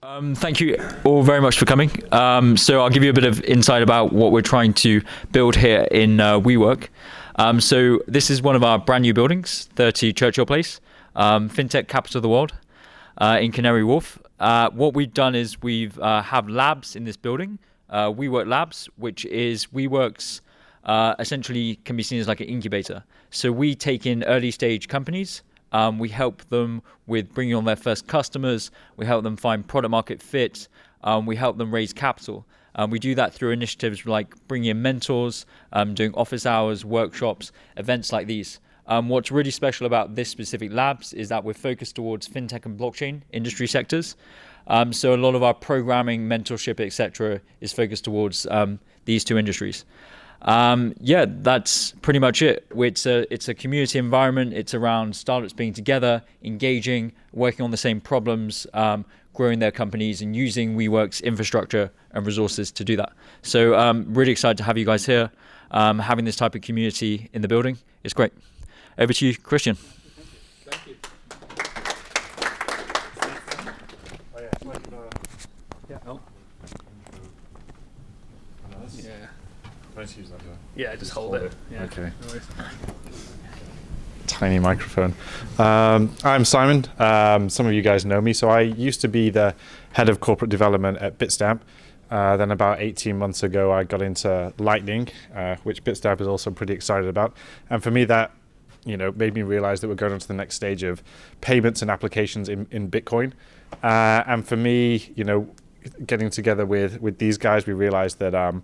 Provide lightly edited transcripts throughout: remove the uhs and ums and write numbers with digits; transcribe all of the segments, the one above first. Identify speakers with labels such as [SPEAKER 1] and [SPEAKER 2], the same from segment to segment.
[SPEAKER 1] Thank you all very much for coming. So I'll give you a bit of insight about what we're trying to build here in WeWork. So this is one of our brand new buildings, 30 Churchill Place, FinTech capital of the world in Canary Wharf. What we've done is we've have labs in this building, WeWork Labs, which is WeWork's essentially can be seen as like an incubator. So we take in early stage companies. We help them with bringing on their first customers. We help them find product market fit. We help them raise capital. We do that through initiatives like bringing in mentors, doing office hours, workshops, events like these. What's really special about this specific labs is that we're focused towards fintech and blockchain industry sectors. So a lot of our programming, mentorship, etc., is focused towards these two industries. Yeah, that's pretty much it. It's a community environment. It's around startups being together, engaging, working on the same problems, growing their companies and using WeWork's infrastructure and resources to do that. So really excited to have you guys here. Having this type of community in the building is great. Over to you, Christian.
[SPEAKER 2] Thank you. Yeah, just hold it. Yeah.
[SPEAKER 3] Okay. No, tiny microphone. I'm Simon. Some of you guys know me. So I used to be the head of corporate development at Bitstamp. Then about 18 months ago, I got into Lightning, which Bitstamp is also pretty excited about. And for me, that made me realize that we're going on to the next stage of payments and applications in Bitcoin. And for me, getting together with these guys, we realized that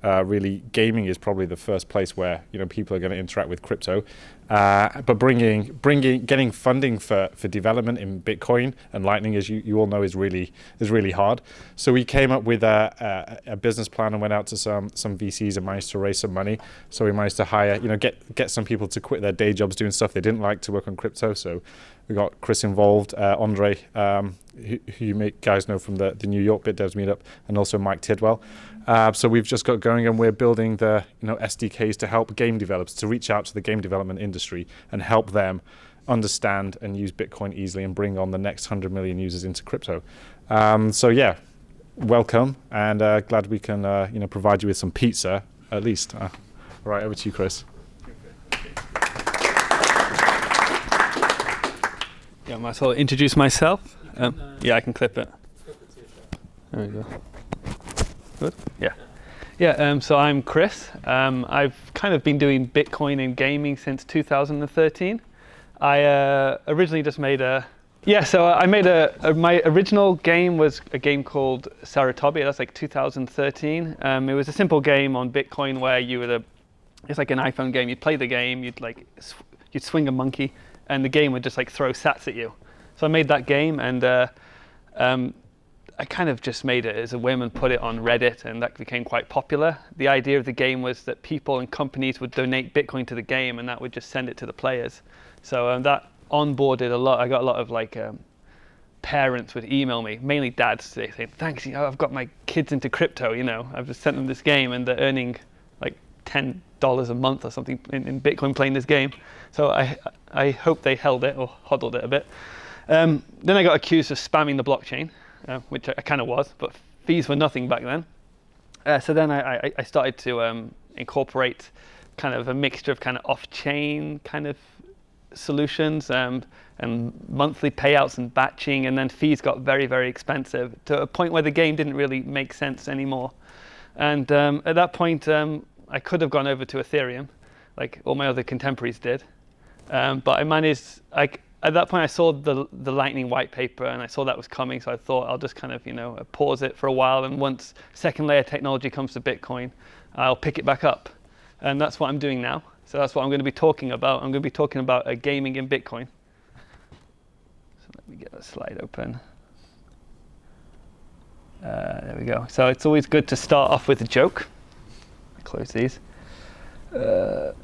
[SPEAKER 3] really gaming is probably the first place where people are going to interact with crypto, but getting funding for development in Bitcoin and Lightning, as you all know, is really hard. So we came up with a business plan and went out to some VCs and managed to raise some money. So we managed to hire get some people to quit their day jobs doing stuff they didn't like to work on crypto. So we got Chris involved, Andre, who you guys know from the New York BitDevs meetup, and also Mike Tidwell. So we've just got going, and we're building the SDKs to help game developers to reach out to the game development industry and help them understand and use Bitcoin easily and bring on the next 100 million users into crypto. So yeah, welcome, and glad we can provide you with some pizza at least. All right, over to you, Chris.
[SPEAKER 2] Yeah, I might as well introduce myself. Yeah, I can clip it. There we go. Good. Yeah. So I'm Chris. I've kind of been doing Bitcoin and gaming since 2013. I originally just made my original game was a game called Saratopia. That's like 2013. It was a simple game on Bitcoin where it's like an iPhone game. You'd play the game, you'd swing a monkey, and the game would just like throw sats at you. So I made that game, and I kind of just made it as a whim and put it on Reddit, and that became quite popular. The idea of the game was that people and companies would donate Bitcoin to the game, and that would just send it to the players. So that onboarded a lot. I got a lot of parents would email me, mainly dads, saying, "Thanks, I've got my kids into crypto. I've just sent them this game, and they're earning like $10 a month or something in Bitcoin playing this game." So I hope they held it or hodled it a bit. Then I got accused of spamming the blockchain. Which I kind of was, but fees were nothing back then. So then I started to incorporate kind of a mixture of kind of off-chain kind of solutions and monthly payouts and batching, and then fees got very, very expensive to a point where the game didn't really make sense anymore. And at that point, I could have gone over to Ethereum, like all my other contemporaries did, but I managed. At that point, I saw the Lightning white paper, and I saw that was coming, so I thought I'll just kind of pause it for a while, and once second layer technology comes to Bitcoin, I'll pick it back up. And that's what I'm doing now. So that's what I'm going to be talking about. I'm going to be talking about gaming in Bitcoin. So let me get that slide open. There we go. So it's always good to start off with a joke. Close these. Where's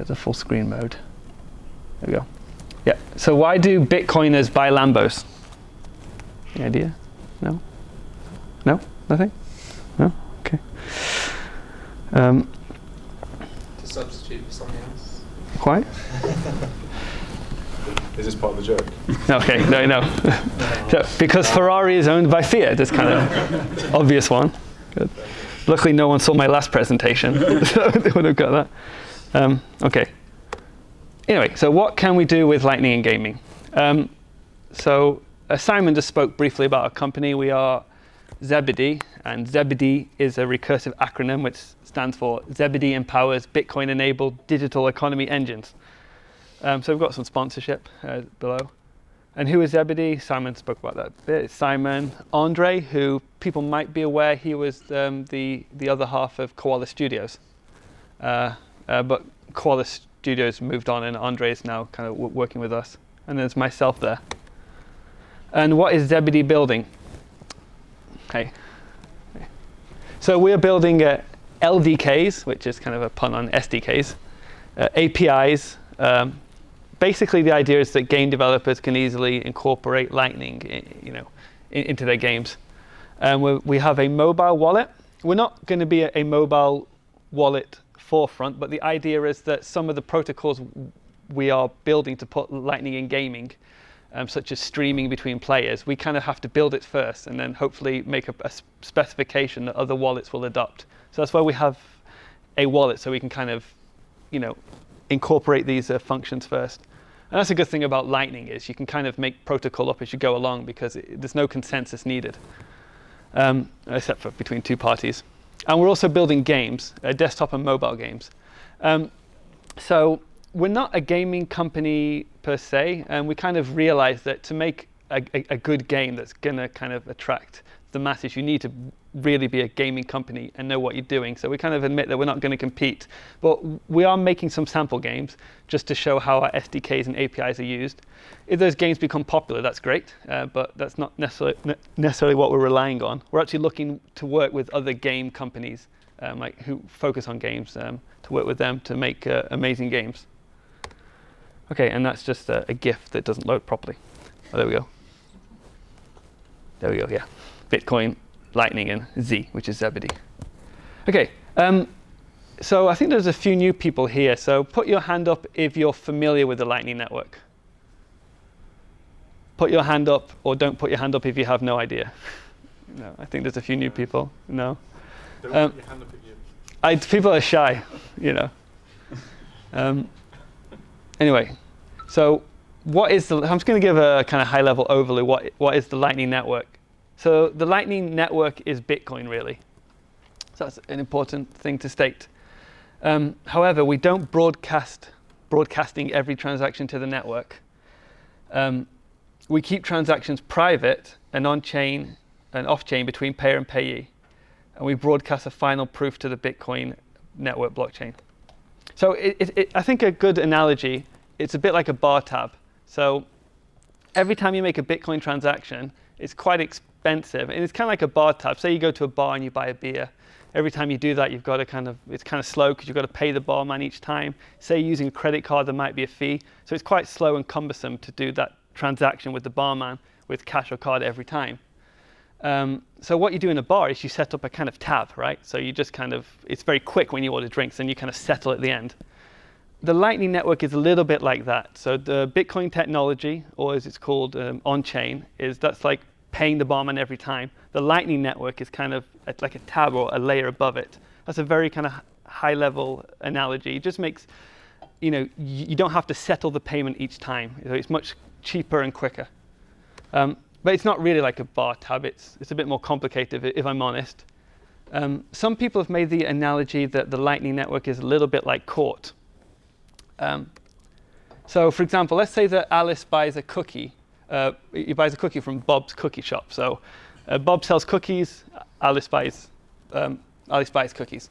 [SPEAKER 2] the full screen mode? There we go. Yeah. So why do Bitcoiners buy Lambos? Any idea? No? No? Nothing? No? Okay.
[SPEAKER 4] To substitute for something else.
[SPEAKER 2] Why?
[SPEAKER 3] Is this part of the joke?
[SPEAKER 2] Okay, no. So, because Ferrari is owned by Fiat, that's kind of obvious one. Good. Luckily, no one saw my last presentation, so they would have got that. Okay. Anyway, so what can we do with Lightning in gaming? So Simon just spoke briefly about our company. We are Zebedee, and Zebedee is a recursive acronym which stands for Zebedee Empowers Bitcoin-Enabled Digital Economy Engines. So we've got some sponsorship below. And who is Zebedee? Simon spoke about that a bit. Simon Andre, who people might be aware, he was the other half of Koala Studios. But Koala Studios moved on, and Andre is now kind of working with us. And there's myself there. And what is Zebedee building? Hey. So we're building LDKs, which is kind of a pun on SDKs, APIs. Basically, the idea is that game developers can easily incorporate Lightning, into their games. We have a mobile wallet. We're not going to be a mobile wallet forefront, but the idea is that some of the protocols we are building to put Lightning in gaming, such as streaming between players, we kind of have to build it first and then hopefully make a specification that other wallets will adopt. So that's why we have a wallet, so we can kind of, incorporate these functions first. And that's a good thing about Lightning, is you can kind of make protocol up as you go along, because there's no consensus needed, except for between two parties. And we're also building games, desktop and mobile games. So we're not a gaming company per se, and we kind of realized that to make a good game that's going to kind of attract the masses, you need to really be a gaming company and know what you're doing. So we kind of admit that we're not going to compete, but we are making some sample games just to show how our SDKs and APIs are used. If those games become popular, that's great, but that's not necessarily what we're relying on. We're actually looking to work with other game companies, who focus on games, to work with them to make amazing games. Okay, and that's just a GIF that doesn't load properly. Oh, there we go. There we go, yeah. Bitcoin, Lightning, and Z, which is Zebedee. Okay, so I think there's a few new people here. So put your hand up if you're familiar with the Lightning Network. Put your hand up, or don't put your hand up if you have no idea. No, I think there's a few new people. No.
[SPEAKER 3] Don't put your hand up at you.
[SPEAKER 2] People are shy, Anyway, so what is I'm just going to give a kind of high-level overview. What is the Lightning Network? So the Lightning Network is Bitcoin, really. So that's an important thing to state. However, we don't broadcasting every transaction to the network. We keep transactions private and on-chain and off-chain between payer and payee. And we broadcast a final proof to the Bitcoin network blockchain. So I think a good analogy, it's a bit like a bar tab. So every time you make a Bitcoin transaction, it's quite expensive. And it's kind of like a bar tab. Say you go to a bar and you buy a beer. Every time you do that, you've got to it's kind of slow because you've got to pay the barman each time. Say you're using a credit card, there might be a fee. So it's quite slow and cumbersome to do that transaction with the barman with cash or card every time. So what you do in a bar is you set up a kind of tab, right? So you just it's very quick when you order drinks and you kind of settle at the end. The Lightning Network is a little bit like that. So the Bitcoin technology, or as it's called on-chain, that's like paying the barman every time. The Lightning Network is kind of like a tab or a layer above it. That's a very kind of high-level analogy. It just makes, you don't have to settle the payment each time. So it's much cheaper and quicker. But it's not really like a bar tab. It's a bit more complicated, if I'm honest. Some people have made the analogy that the Lightning Network is a little bit like court. So, for example, let's say that Alice buys a cookie. He buys a cookie from Bob's cookie shop. So, Bob sells cookies. Alice buys cookies.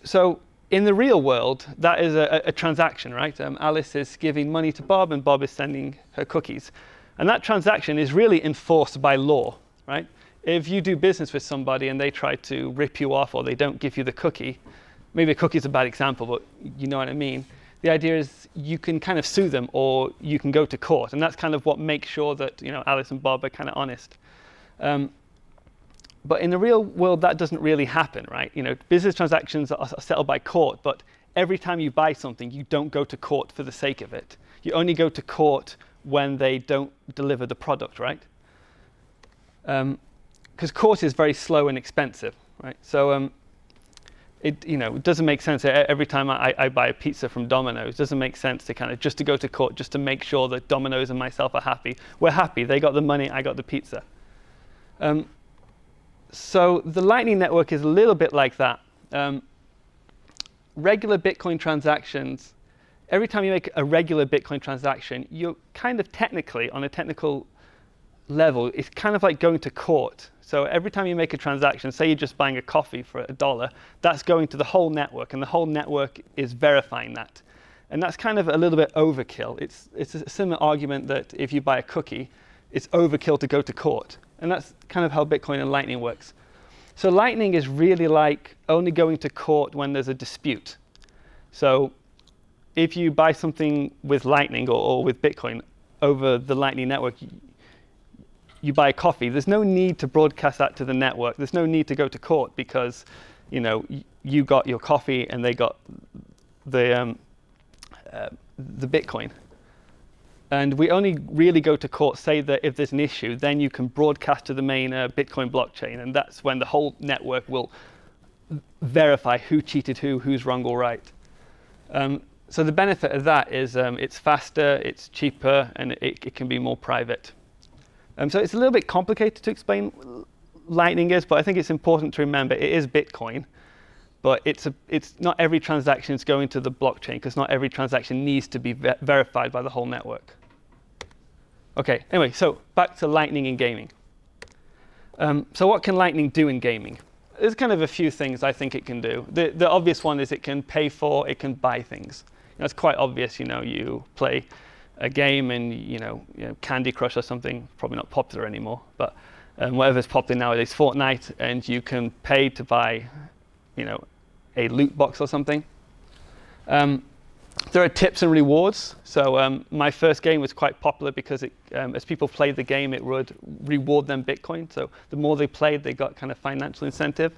[SPEAKER 2] So, in the real world, that is a transaction, right? Alice is giving money to Bob, and Bob is sending her cookies. And that transaction is really enforced by law, right? If you do business with somebody and they try to rip you off or they don't give you the cookie, maybe a cookie is a bad example, but you know what I mean. The idea is you can kind of sue them or you can go to court. And that's kind of what makes sure that Alice and Bob are kind of honest. But in the real world, that doesn't really happen, right? Business transactions are settled by court, but every time you buy something, you don't go to court for the sake of it. you only go to court when they don't deliver the product, right? Because court is very slow and expensive, right? So it doesn't make sense. Every time I buy a pizza from Domino's, it doesn't make sense to kind of just to go to court just to make sure that Domino's and myself are happy. We're happy. They got the money. I got the pizza. So the Lightning Network is a little bit like that. Regular Bitcoin transactions, every time you make a regular Bitcoin transaction, you're kind of technically, on a technical level, it's kind of like going to court. So every time you make a transaction, say you're just buying a coffee for $1, that's going to the whole network, and the whole network is verifying that. And that's kind of a little bit overkill. It's a similar argument that if you buy a cookie, it's overkill to go to court. And that's kind of how Bitcoin and Lightning works. So Lightning is really like only going to court when there's a dispute. So if you buy something with Lightning or with Bitcoin over the Lightning Network, you buy a coffee, there's no need to broadcast that to the network. There's no need to go to court because, you got your coffee and they got the Bitcoin. And we only really go to court, say that if there's an issue, then you can broadcast to the main Bitcoin blockchain, and that's when the whole network will verify who cheated who's wrong or right. So the benefit of that is it's faster, it's cheaper, and it can be more private. So it's a little bit complicated to explain Lightning is, but I think it's important to remember it is Bitcoin, but it's not every transaction is going to the blockchain because not every transaction needs to be verified by the whole network. Okay, anyway, so back to Lightning in gaming. So what can Lightning do in gaming? There's kind of a few things I think it can do. The obvious one is it can pay for, it can buy things. It's quite obvious, you play a game and Candy Crush or something, probably not popular anymore, but whatever's popular nowadays, Fortnite, and you can pay to buy, a loot box or something. There are tips and rewards. So my first game was quite popular because as people played the game, it would reward them Bitcoin. So the more they played, they got kind of financial incentive.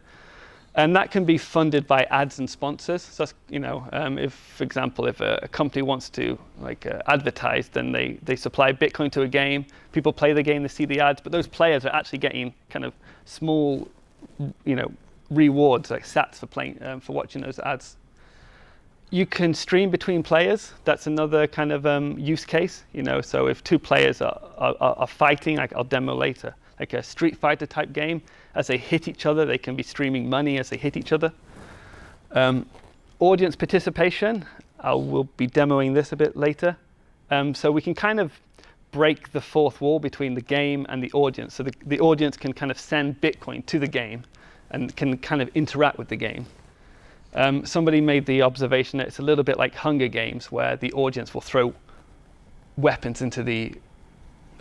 [SPEAKER 2] And that can be funded by ads and sponsors. So, if, for example, if a company wants to advertise, then they supply Bitcoin to a game. People play the game, they see the ads, but those players are actually getting kind of small, rewards like sats for playing, for watching those ads. You can stream between players. That's another kind of use case. So if two players are fighting, I'll demo later, like a Street Fighter type game. As they hit each other, they can be streaming money as they hit each other. Audience participation, I will be demoing this a bit later. So we can kind of break the fourth wall between the game and the audience. So the audience can kind of send Bitcoin to the game and can kind of interact with the game. Somebody made the observation that it's a little bit like Hunger Games, where the audience will throw weapons into the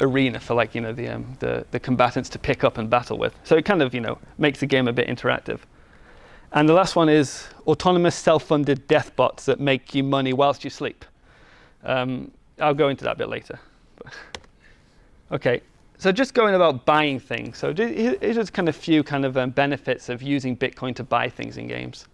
[SPEAKER 2] arena for the combatants to pick up and battle with. So it kind of makes the game a bit interactive. And the last one is autonomous self-funded death bots that make you money whilst you sleep. I'll go into that a bit later. Okay, so just going about buying things. So here's just kind of few kind of benefits of using Bitcoin to buy things in games.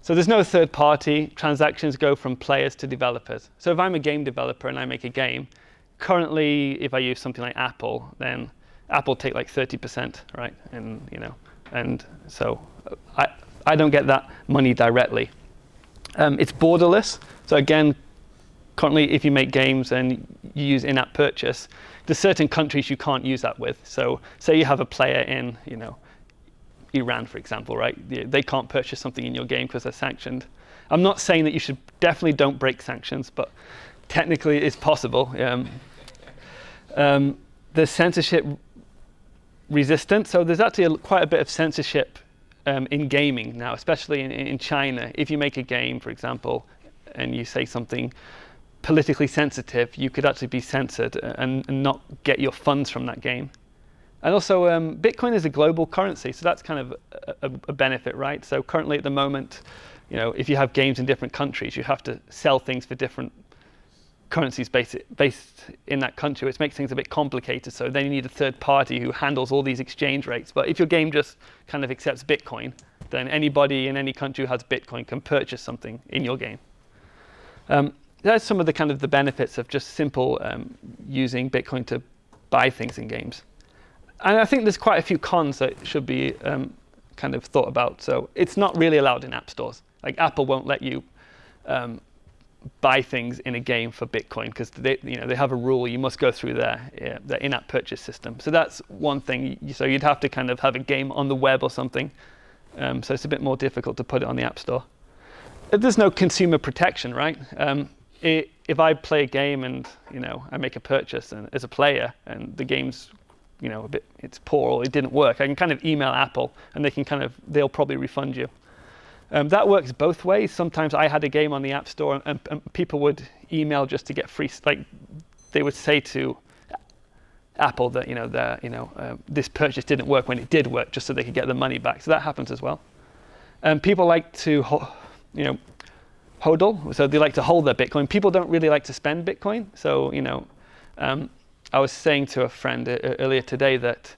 [SPEAKER 2] So there's no third party. Transactions go from players to developers. So if I'm a game developer and I make a game, currently if I use something like Apple, then Apple take like 30%, right? And so I don't get that money directly. It's borderless. So again, currently if you make games and you use in-app purchase, there's certain countries you can't use that with. So say you have a player in, Iran, for example, right? They can't purchase something in your game because they're sanctioned. I'm not saying that you should definitely don't break sanctions, but technically it's possible. There's censorship resistant. So there's actually quite a bit of censorship in gaming now, especially in China. If you make a game, for example, and you say something politically sensitive, you could actually be censored and not get your funds from that game. And also, Bitcoin is a global currency, so that's kind of a benefit, right? So currently at the moment, if you have games in different countries, you have to sell things for different currencies based in that country, which makes things a bit complicated. So then you need a third party who handles all these exchange rates. But if your game just kind of accepts Bitcoin, then anybody in any country who has Bitcoin can purchase something in your game. that's some of the kind of the benefits of just simple using Bitcoin to buy things in games. And I think there's quite a few cons that should be kind of thought about. So it's not really allowed in app stores. Like Apple won't let you buy things in a game for Bitcoin because they have a rule. You must go through their in-app purchase system. So that's one thing. So you'd have to kind of have a game on the web or something. So it's a bit more difficult to put it on the App Store. There's no consumer protection, right? If I play a game and I make a purchase and as a player and the game's it's poor or it didn't work, I can kind of email Apple and they'll probably refund you. That works both ways. Sometimes I had a game on the App Store and people would email just to get free. Like they would say to Apple that this purchase didn't work when it did work, just so they could get the money back. So that happens as well. People like to hodl, so they like to hold their Bitcoin. People don't really like to spend Bitcoin. So I was saying to a friend earlier today that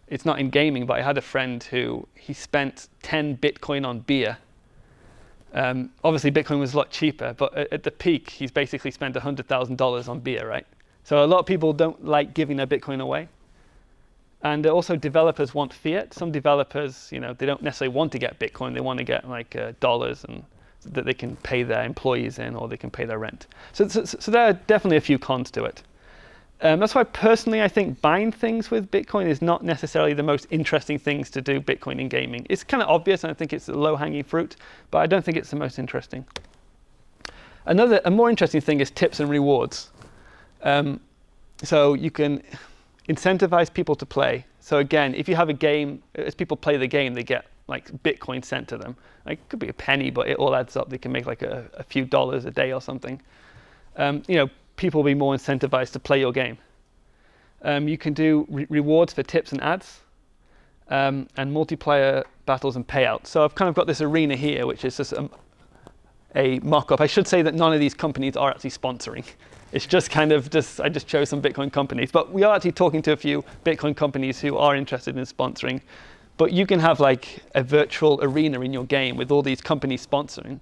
[SPEAKER 2] it's not in gaming, but I had a friend who he spent 10 Bitcoin on beer. Obviously, Bitcoin was a lot cheaper, but at the peak, he's basically spent $100,000 on beer, right? So a lot of people don't like giving their Bitcoin away. And also developers want fiat. Some developers, they don't necessarily want to get Bitcoin. They want to get like dollars and that they can pay their employees in or they can pay their rent. So there are definitely a few cons to it. That's why personally I think buying things with Bitcoin is not necessarily the most interesting things to do Bitcoin in gaming. It's kind of obvious and I think it's a low-hanging fruit, but I don't think it's the most interesting. A more interesting thing is tips and rewards. So you can incentivize people to play. So again, if you have a game, as people play the game, they get like Bitcoin sent to them. Like it could be a penny, but it all adds up. They can make like a few dollars a day or something. People will be more incentivized to play your game. You can do rewards for tips and ads, and multiplayer battles and payouts. So I've kind of got this arena here, which is just a mock-up. I should say that none of these companies are actually sponsoring. It's just I just chose some Bitcoin companies. But we are actually talking to a few Bitcoin companies who are interested in sponsoring. But you can have like a virtual arena in your game with all these companies sponsoring.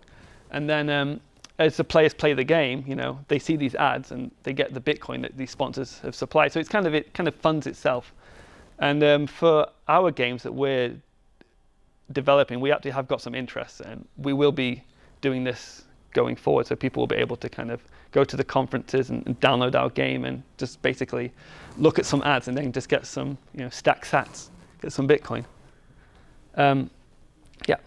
[SPEAKER 2] And then as the players play the game, they see these ads and they get the Bitcoin that these sponsors have supplied. So it kind of funds itself. And for our games that we're developing, we actually have got some interest, and we will be doing this going forward. So people will be able to kind of go to the conferences and download our game and just basically look at some ads and then just get some, stack sats, get some Bitcoin. And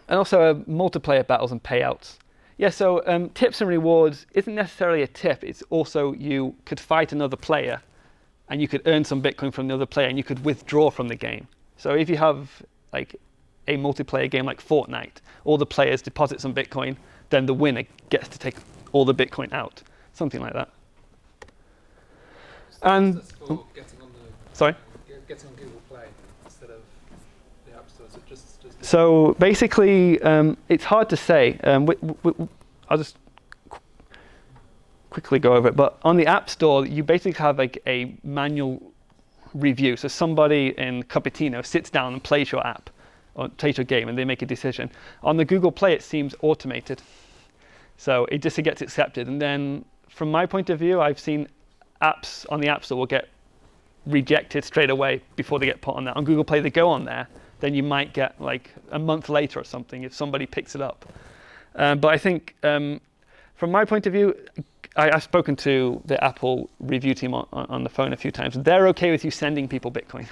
[SPEAKER 2] also multiplayer battles and payouts. Yeah, so tips and rewards isn't necessarily a tip. It's also you could fight another player and you could earn some Bitcoin from the other player and you could withdraw from the game. So if you have like a multiplayer game like Fortnite, all the players deposit some Bitcoin, then the winner gets to take all the Bitcoin out. Something like that. And
[SPEAKER 5] that's for getting on getting on Google Play instead of the App Store.
[SPEAKER 2] So basically, it's hard to say. I'll just quickly go over it. But on the App Store, you basically have like a manual review. So somebody in Cupertino sits down and plays your app or plays your game, and they make a decision. On the Google Play, it seems automated. So it just gets accepted. And then from my point of view, I've seen apps on the App Store will get rejected straight away before they get put on there. On Google Play, they go on there. Then you might get like a month later or something if somebody picks it up. But I think from my point of view, I've spoken to the Apple review team on the phone a few times. They're okay with you sending people Bitcoin.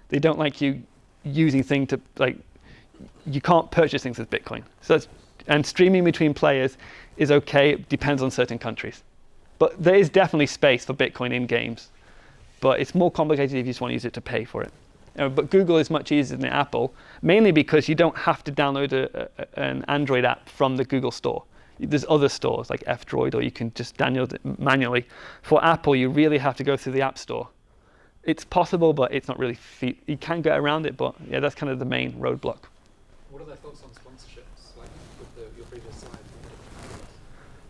[SPEAKER 2] They don't like you using things to, like, you can't purchase things with Bitcoin. And streaming between players is okay. It depends on certain countries. But there is definitely space for Bitcoin in games. But it's more complicated if you just want to use it to pay for it. But Google is much easier than Apple, mainly because you don't have to download an Android app from the Google store. There's other stores like F-Droid, or you can just download it manually. For Apple, you really have to go through the App Store. It's possible, but it's not really you can get around it, but yeah, that's kind of the main roadblock.
[SPEAKER 5] What are their thoughts on sponsorships, like with your previous slide?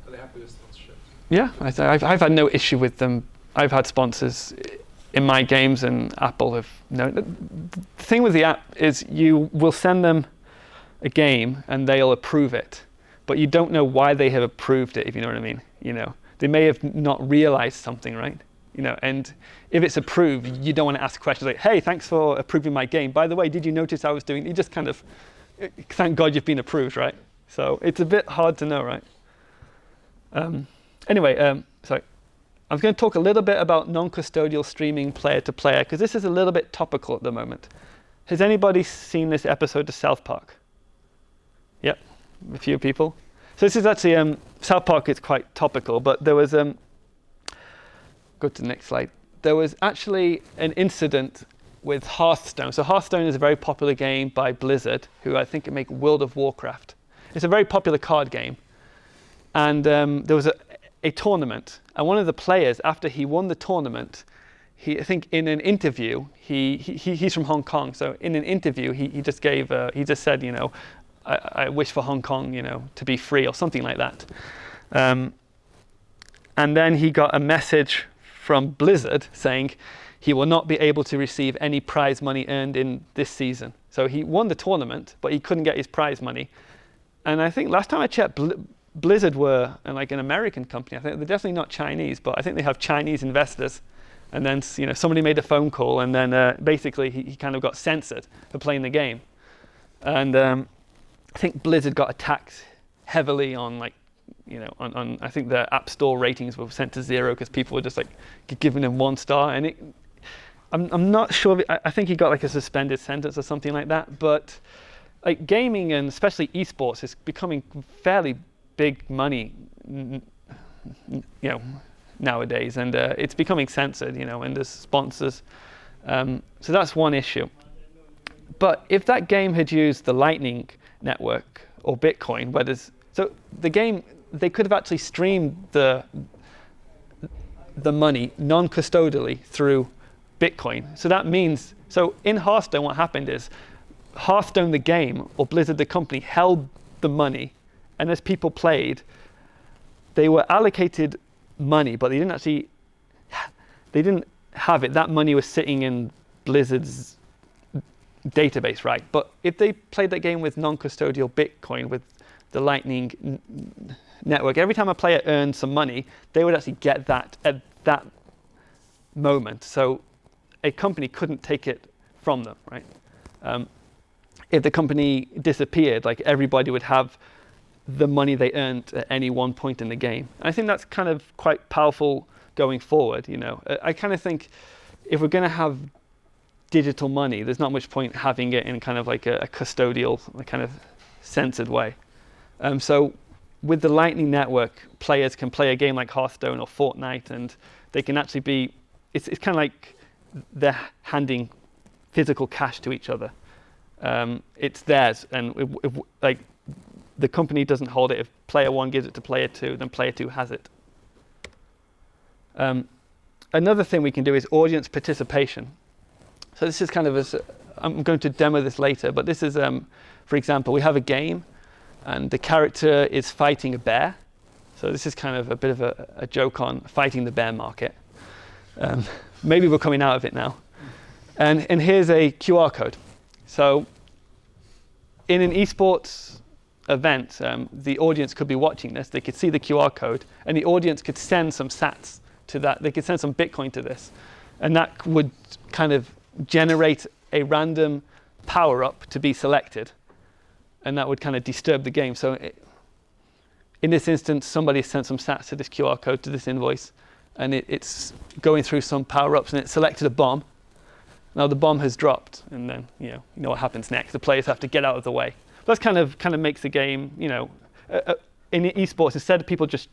[SPEAKER 5] Are they happy with sponsorships?
[SPEAKER 2] Yeah, I've had no issue with them. I've had sponsors in my games, and Apple have no. The thing with the app is you will send them a game and they'll approve it, but you don't know why they have approved it, if you know what I mean. they may have not realized something, right? And if it's approved, you don't want to ask questions like, hey, thanks for approving my game. By the way, did you notice I was doing, you just kind of, thank God you've been approved, right? So it's a bit hard to know, right? Anyway, sorry. I'm going to talk a little bit about non-custodial streaming player to player, because this is a little bit topical at the moment. Has anybody seen this episode of South Park? Yep, a few people. So this is actually, South Park is quite topical, but there was, go to the next slide. There was actually an incident with Hearthstone. So Hearthstone is a very popular game by Blizzard, who I think make World of Warcraft. It's a very popular card game. And there was a tournament. And one of the players, after he won the tournament, I think in an interview, he's from Hong Kong. So in an interview, he just said, I wish for Hong Kong, to be free or something like that. And then he got a message from Blizzard saying he will not be able to receive any prize money earned in this season. So he won the tournament, but he couldn't get his prize money. And I think last time I checked, Blizzard were like an American company. I think they're definitely not Chinese, but I think they have Chinese investors. And then somebody made a phone call, and then basically he kind of got censored for playing the game. And I think Blizzard got attacked heavily on on I think their App Store ratings were sent to 0 because people were just like giving them 1 star. And I'm not sure. I think he got like a suspended sentence or something like that. But like gaming and especially esports is becoming fairly big money, nowadays, and it's becoming censored, and there's sponsors. So that's one issue. But if that game had used the Lightning Network or Bitcoin, so the game, they could have actually streamed the money non-custodially through Bitcoin. So that means, so in Hearthstone, what happened is Hearthstone, the game, or Blizzard, the company, held the money, and as people played, they were allocated money, but they didn't have it. That money was sitting in Blizzard's database, right? But if they played that game with non-custodial Bitcoin, with the Lightning Network, every time a player earned some money, they would actually get that at that moment. So a company couldn't take it from them, right? If the company disappeared, like everybody would have the money they earned at any one point in the game. And I think that's kind of quite powerful going forward. I kind of think if we're going to have digital money, there's not much point having it in kind of like a custodial, kind of censored way. So with the Lightning Network, players can play a game like Hearthstone or Fortnite, and they can actually be, it's kind of like they're handing physical cash to each other. It's theirs, and like the company doesn't hold it. If player 1 gives it to player 2, then player 2 has it. Another thing we can do is audience participation. So this is kind of I'm going to demo this later, but this is, for example, we have a game, and the character is fighting a bear. So this is kind of a bit of a joke on fighting the bear market. Maybe we're coming out of it now. And here's a QR code. So in an esports event, the audience could be watching this. They could see the QR code, and the audience could send some sats to that. They could send some Bitcoin to this, and that would kind of generate a random power-up to be selected, and that would kind of disturb the game. So in this instance, somebody sent some sats to this QR code, to this invoice, and it's going through some power-ups, and it selected a bomb. Now the bomb has dropped, and then you know what happens next. The players have to get out of the way. That kind of makes the game, in esports, instead of people just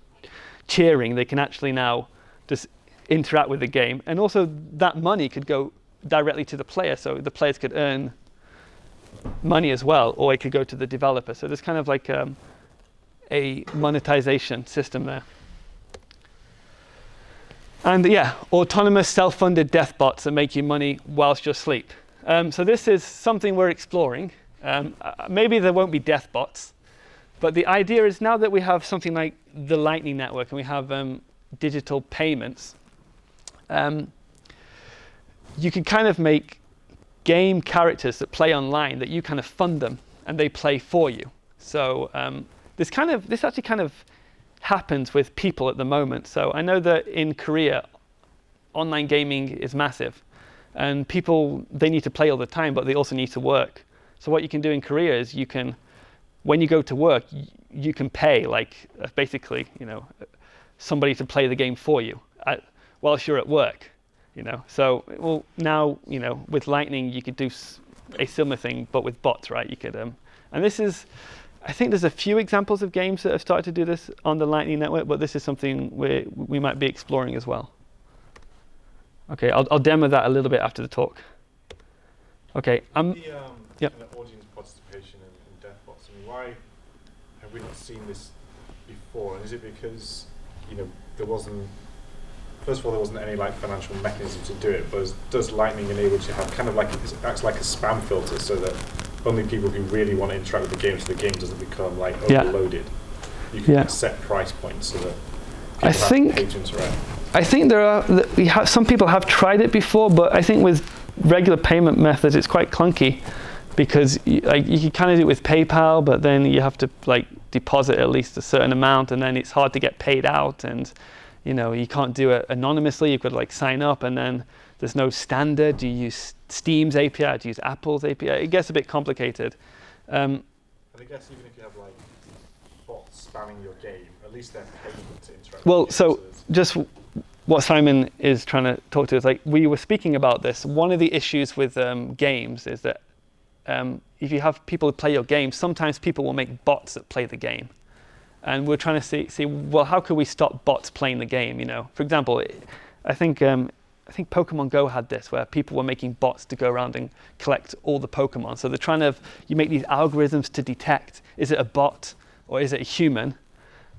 [SPEAKER 2] cheering, they can actually now just interact with the game. And also that money could go directly to the player, so the players could earn money as well, or it could go to the developer. So there's kind of like a monetization system there. And yeah, autonomous self-funded death bots that make you money whilst you're asleep. So this is something we're exploring. Maybe there won't be death bots, but the idea is now that we have something like the Lightning Network and we have digital payments, you can kind of make game characters that play online that you kind of fund them and they play for you. So this actually kind of happens with people at the moment. So I know that in Korea, online gaming is massive, and people, they need to play all the time, but they also need to work. So what you can do in Korea is you can, when you go to work, you can pay like basically, somebody to play the game for you whilst you're at work, So well, now, with Lightning, you could do a similar thing, but with bots, right? You could, and this is, I think there's a few examples of games that have started to do this on the Lightning Network, but this is something we might be exploring as well. Okay, I'll demo that a little bit after the talk. Okay,
[SPEAKER 3] Kind of audience participation in death bots. I mean, why have we not seen this before? And is it because there wasn't? First of all, there wasn't any like financial mechanism to do it. But does Lightning enable to have kind of like it acts like a spam filter, so that only people who really want to interact with the game, so the game doesn't become like overloaded. You can set price points so that people have to pay to interact.
[SPEAKER 2] I think some people have tried it before, but I think with regular payment methods, it's quite clunky, because you can kind of do it with PayPal, but then you have to like deposit at least a certain amount, and then it's hard to get paid out, and you can't do it anonymously. You've got to like sign up, and then there's no standard. Do you use Steam's API? Do you use Apple's API? It gets a bit complicated.
[SPEAKER 3] And I guess even if you have like bots spamming your game, at least they're paying to interact.
[SPEAKER 2] Well, so just what Simon is trying to talk to is like, we were speaking about this. One of the issues with games is that if you have people who play your game, sometimes people will make bots that play the game. And we're trying to see well, how could we stop bots playing the game? For example, I think Pokemon Go had this, where people were making bots to go around and collect all the Pokemon. So they're trying to, you make these algorithms to detect, is it a bot or is it a human?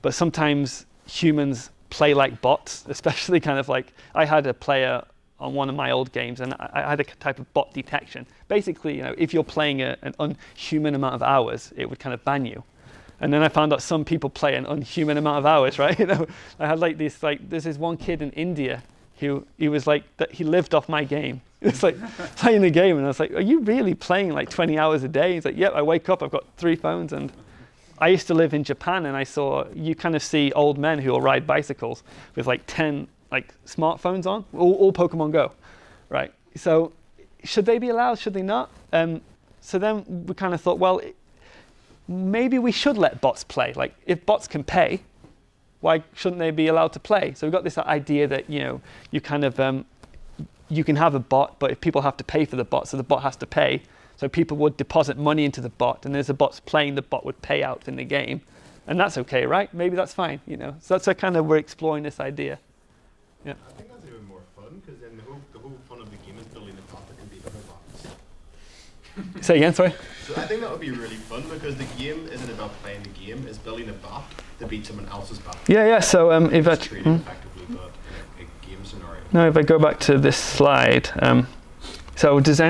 [SPEAKER 2] But sometimes humans play like bots, especially kind of like, I had a player on one of my old games, and I had a type of bot detection. Basically, if you're playing an unhuman amount of hours, it would kind of ban you. And then I found out some people play an unhuman amount of hours, right? I had like this, there's this one kid in India who he was like, that he lived off my game. He was like playing the game, and I was like, are you really playing like 20 hours a day? He's like, yep, I wake up, I've got 3 phones. And I used to live in Japan, and I saw, you kind of see old men who will ride bicycles with like 10 like smartphones on, all Pokemon Go, right? So should they be allowed, should they not? So then we kind of thought, well, maybe we should let bots play. Like, if bots can pay, why shouldn't they be allowed to play? So we've got this idea that, you kind of, you can have a bot, but if people have to pay for the bot, so the bot has to pay. So people would deposit money into the bot, and as the bot's playing, the bot would pay out in the game. And that's okay, right? Maybe that's fine, So that's kind of, we're exploring this idea. Yeah.
[SPEAKER 6] I think that's even more fun, because then the whole fun of the game is building a bot that can beat other bots.
[SPEAKER 2] Say again, sorry?
[SPEAKER 6] So I think that would be really fun, because the game isn't about playing the game, it's building a bot to beat someone else's bot.
[SPEAKER 2] Yeah. So if I
[SPEAKER 6] effectively, but in a game scenario.
[SPEAKER 2] no, if I go back to this slide, so does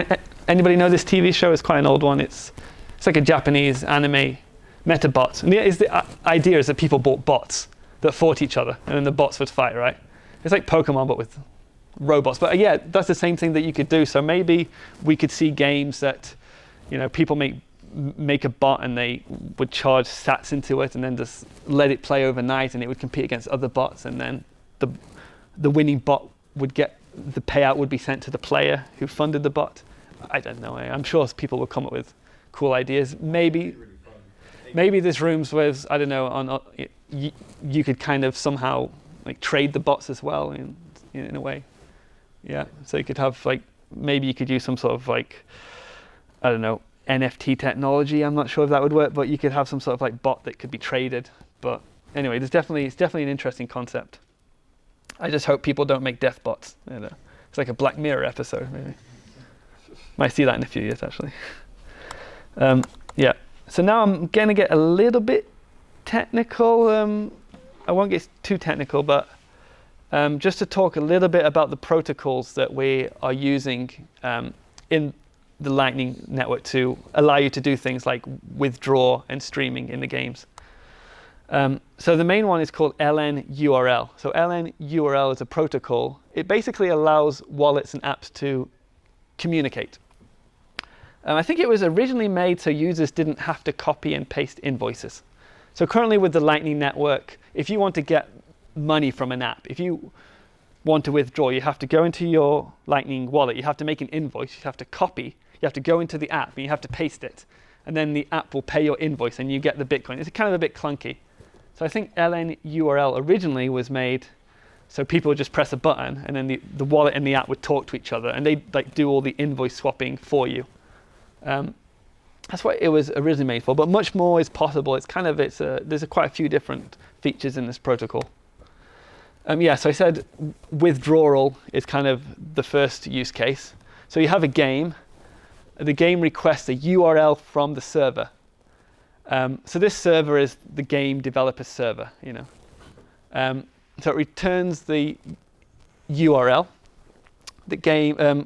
[SPEAKER 2] anybody know this TV show? It's quite an old one. It's like a Japanese anime Metabots. And the idea is that people bought bots that fought each other, and then the bots would fight, right? It's like Pokemon, but with robots. But yeah, that's the same thing that you could do. So maybe we could see games that, people make a bot, and they would charge sats into it, and then just let it play overnight, and it would compete against other bots, and then the winning bot would get, the payout would be sent to the player who funded the bot. I don't know. I'm sure people will come up with cool ideas. Maybe there's rooms where, I don't know, you could kind of somehow like trade the bots as well in a way. Yeah. So you could have like, maybe you could use some sort of like, I don't know, NFT technology. I'm not sure if that would work, but you could have some sort of like bot that could be traded. But anyway, it's definitely an interesting concept. I just hope people don't make death bots. It's like a Black Mirror episode, maybe. Might see that in a few years, actually. Yeah. So now I'm going to get a little bit technical. I won't get too technical, but just to talk a little bit about the protocols that we are using in the Lightning Network to allow you to do things like withdraw and streaming in the games. So the main one is called LNURL. So LNURL is a protocol. It basically allows wallets and apps to communicate. I think it was originally made so users didn't have to copy and paste invoices. So currently with the Lightning Network, if you want to get money from an app, if you want to withdraw, you have to go into your Lightning wallet, you have to make an invoice, you have to copy, you have to go into the app, and you have to paste it. And then the app will pay your invoice, and you get the Bitcoin. It's kind of a bit clunky. So I think LN URL originally was made so people would just press a button, and then the wallet and the app would talk to each other, and they'd like do all the invoice swapping for you. That's what it was originally made for, but much more is possible. There's quite a few different features in this protocol. So I said withdrawal is kind of the first use case. So you have a game. The game requests a URL from the server. So this server is the game developer's server, So it returns the URL. The game,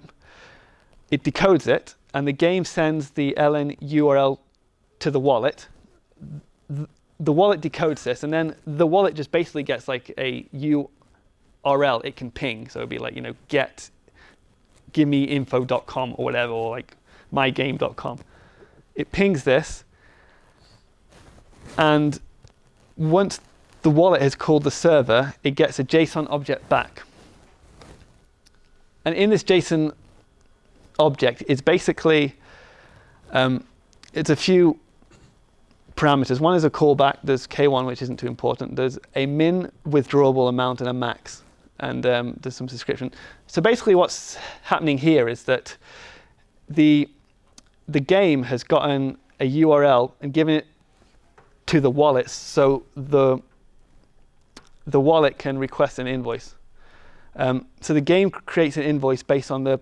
[SPEAKER 2] it decodes it, and the game sends the LN URL to the wallet. The wallet decodes this, and then the wallet just basically gets like a URL it can ping. So it'd be like, get givemeinfo.com or whatever, or like mygame.com. It pings this, and once the wallet has called the server, it gets a JSON object back. And in this JSON object, it's basically, it's a few parameters. One is a callback. There's K1, which isn't too important. There's a min withdrawable amount and a max. And there's some description. So basically what's happening here is that the game has gotten a URL and given it to the wallet, so the wallet can request an invoice. So the game creates an invoice based on the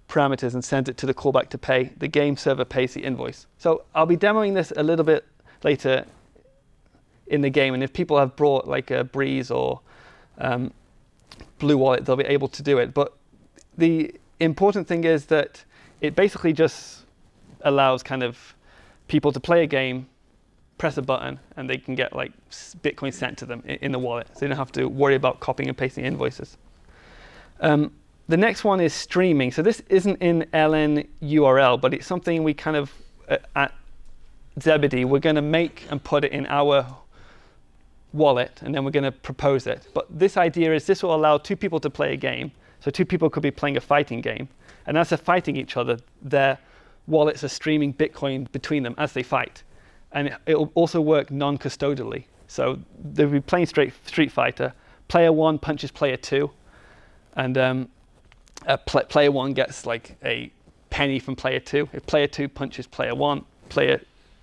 [SPEAKER 2] parameters and sends it to the callback to pay. The game server pays the invoice. So I'll be demoing this a little bit later in the game, and if people have brought like a Breeze or Blue Wallet, they'll be able to do it. But the important thing is that it basically just allows kind of people to play a game, press a button, and they can get like Bitcoin sent to them in the wallet. So they don't have to worry about copying and pasting invoices. The next one is streaming. So this isn't in LN URL, but it's something we kind of, at Zebedee, we're going to make and put it in our wallet, and then we're going to propose it. But this idea is this will allow two people to play a game. So two people could be playing a fighting game. And as they're fighting each other, their wallets are streaming Bitcoin between them as they fight. And it will also work non-custodially. So they'll be playing Street Fighter. Player 1 punches player 2. And player 1 gets like a penny from player 2. If player 2 punches player 1, player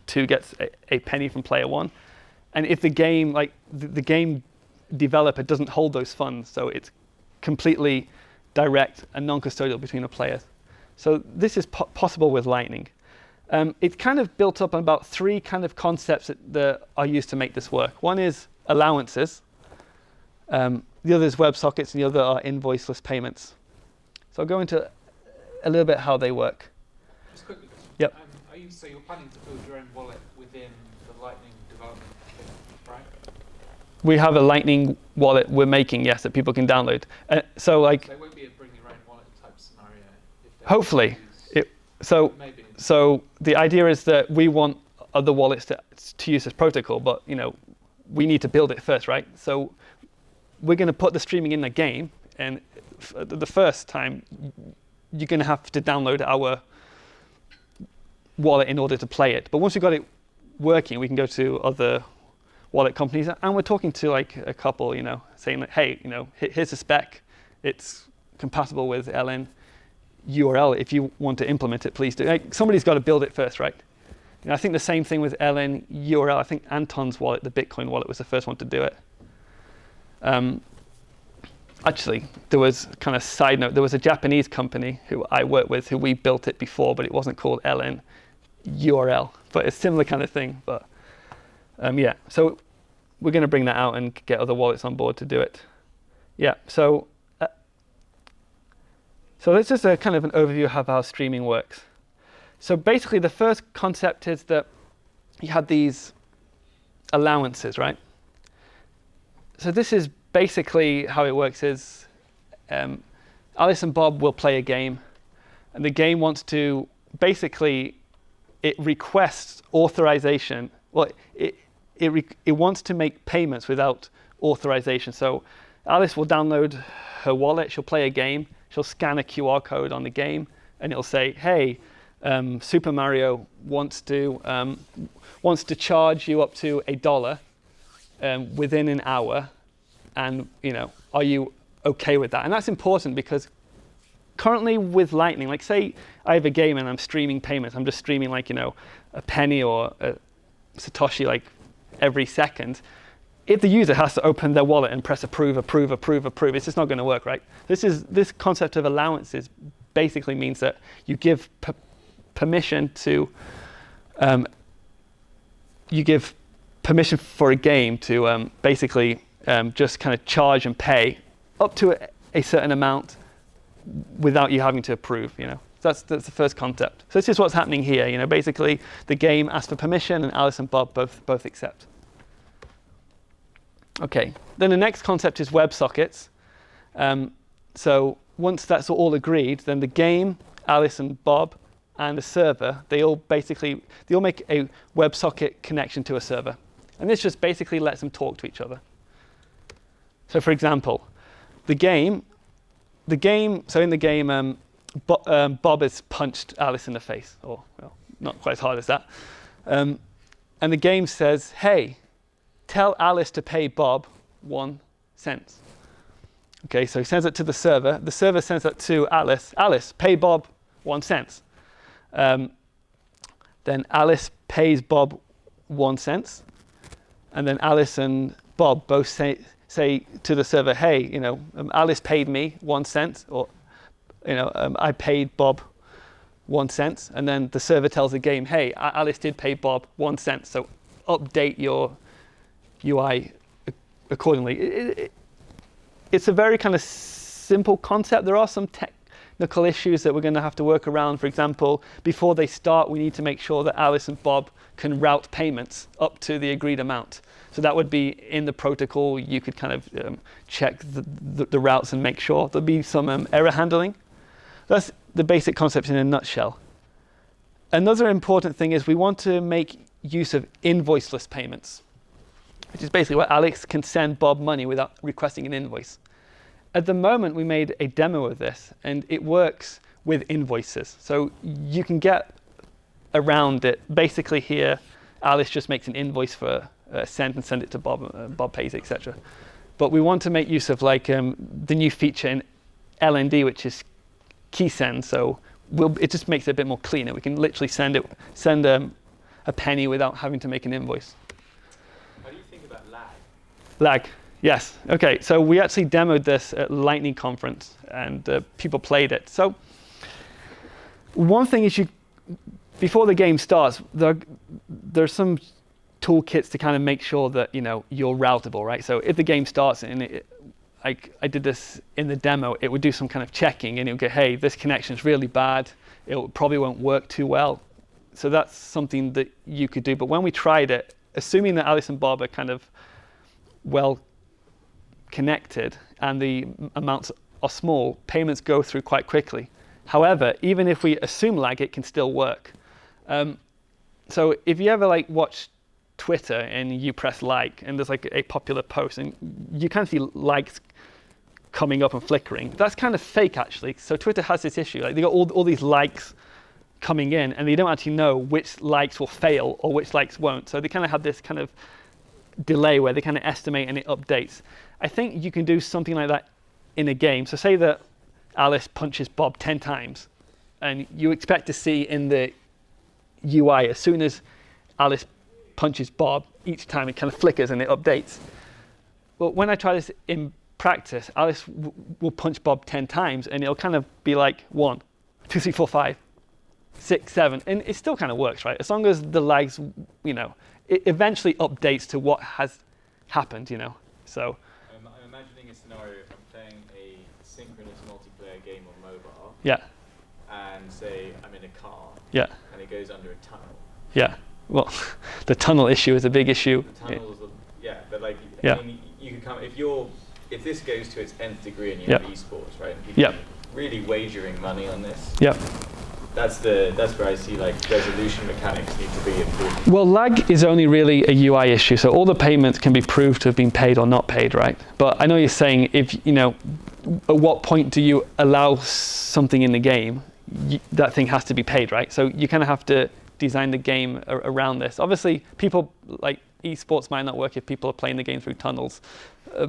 [SPEAKER 2] 2 gets a penny from player 1. And if the game, like the game developer doesn't hold those funds, so it's completely direct and non-custodial between the players. So this is possible with Lightning. It's kind of built up on about three kind of concepts that are used to make this work. One is allowances. The other is WebSockets, and the other are invoiceless payments. So I'll go into a little bit how they work.
[SPEAKER 5] Just quickly,
[SPEAKER 2] yep.
[SPEAKER 5] So you're planning to build your own wallet within the Lightning development kit, right?
[SPEAKER 2] We have a Lightning wallet we're making, yes, that people can download. So like,
[SPEAKER 5] they won't be a bring your own wallet type scenario.
[SPEAKER 2] Hopefully. So the idea is that we want other wallets to use this protocol, but we need to build it first, right? So we're going to put the streaming in the game, and the first time you're going to have to download our wallet in order to play it. But once we've got it working, we can go to other wallet companies, and we're talking to like a couple, saying that, hey, here's a spec, it's compatible with LN URL. If you want to implement it, please do. Like, somebody's got to build it first, right? I think the same thing with LN URL. I think Anton's wallet, the Bitcoin wallet, was the first one to do it. Actually, there was kind of side note. There was a Japanese company who I worked with who we built it before, but it wasn't called LN URL. But it's a similar kind of thing. But yeah, so we're going to bring that out and get other wallets on board to do it. Yeah, so that's just a kind of an overview of how streaming works. So basically, the first concept is that you had these allowances, right? So this is basically how it works is Alice and Bob will play a game, and the game wants to basically, it requests authorization. Well, it wants to make payments without authorization. So Alice will download her wallet, she'll play a game, she'll scan a QR code on the game, and it'll say, hey, Super Mario wants to charge you up to $1 within an hour, and are you okay with that? And that's important because currently with Lightning, like say I have a game and I'm streaming payments, I'm just streaming like a penny or a Satoshi like every second. If the user has to open their wallet and press approve, it's just not going to work, right? This concept of allowances basically means that you give permission to for a game to basically just kind of charge and pay up to a certain amount without you having to approve. That's the first concept. So this is what's happening here. Basically the game asks for permission, and Alice and Bob both accept. Okay. Then the next concept is WebSockets. So once that's all agreed, then the game, Alice and Bob, and the server, they all make a WebSocket connection to a server. And this just basically lets them talk to each other. So for example, so in the game, Bob has punched Alice in the face, or well, not quite as hard as that. And the game says, hey, tell Alice to pay Bob 1 cent. Okay, so he sends it to the server. The server sends it to Alice. Alice, pay Bob 1 cent. Then Alice pays Bob 1 cent. And then Alice and Bob both say to the server, hey, Alice paid me 1 cent, or I paid Bob 1 cent. And then the server tells the game, hey, Alice did pay Bob 1 cent, so update your UI accordingly. It's a very kind of simple concept. There are some technical issues that we're going to have to work around. For example, before they start, we need to make sure that Alice and Bob can route payments up to the agreed amount. So that would be in the protocol. You could kind of check the routes and make sure. There'll be some error handling. That's the basic concept in a nutshell. Another important thing is we want to make use of invoiceless payments, which is basically where Alex can send Bob money without requesting an invoice. At the moment, we made a demo of this, and it works with invoices. So you can get around it. Basically here, Alice just makes an invoice for a cent and send it to Bob. Bob pays, etc. But we want to make use of the new feature in LND, which is key send. So it just makes it a bit more cleaner. We can literally send a penny without having to make an invoice.
[SPEAKER 1] How do you think about lag?
[SPEAKER 2] Lag, yes. Okay, so we actually demoed this at Lightning Conference, and people played it. So one thing is before the game starts, there's some toolkits to kind of make sure that you're routable, right? So if the game starts and I did this in the demo, it would do some kind of checking, and it would go, hey, this connection is really bad. It probably won't work too well. So that's something that you could do. But when we tried it, assuming that Alice and Bob are kind of well connected and the amounts are small, payments go through quite quickly. However, even if we assume lag, it can still work. So if you ever watch Twitter and you press like, and there's a popular post, and you can see likes coming up and flickering. That's kind of fake, actually. So Twitter has this issue. They got all these likes coming in, and they don't actually know which likes will fail or which likes won't. So they kind of have this kind of delay where they kind of estimate and it updates. I think you can do something like that in a game. So say that Alice punches Bob 10 times, and you expect to see in the UI, as soon as Alice punches Bob, each time it kind of flickers and it updates. But when I try this in practice, Alice will punch Bob 10 times, and it'll kind of be like 1, 2, 3, 4, 5, 6, 7, and it still kind of works, right? As long as the lags, it eventually updates to what has happened, So
[SPEAKER 1] I'm imagining a scenario if I'm playing a synchronous multiplayer game on mobile.
[SPEAKER 2] Yeah.
[SPEAKER 1] And say I'm in a car.
[SPEAKER 2] Yeah.
[SPEAKER 1] And it goes under a tunnel.
[SPEAKER 2] Yeah. Well, the tunnel issue is a big issue.
[SPEAKER 1] The tunnels, but
[SPEAKER 2] yeah.
[SPEAKER 1] I mean, you can come if this goes to its nth degree and you have esports, right? And people
[SPEAKER 2] Yeah.
[SPEAKER 1] really wagering money on this.
[SPEAKER 2] Yeah.
[SPEAKER 1] that's where I see like resolution mechanics need to be improved.
[SPEAKER 2] Well, lag is only really a UI issue, so all the payments can be proved to have been paid or not paid, right? But I know you're saying if at what point do you allow something in the game, that thing has to be paid, right? So you kind of have to design the game around this. Obviously, people like esports might not work if people are playing the game through tunnels,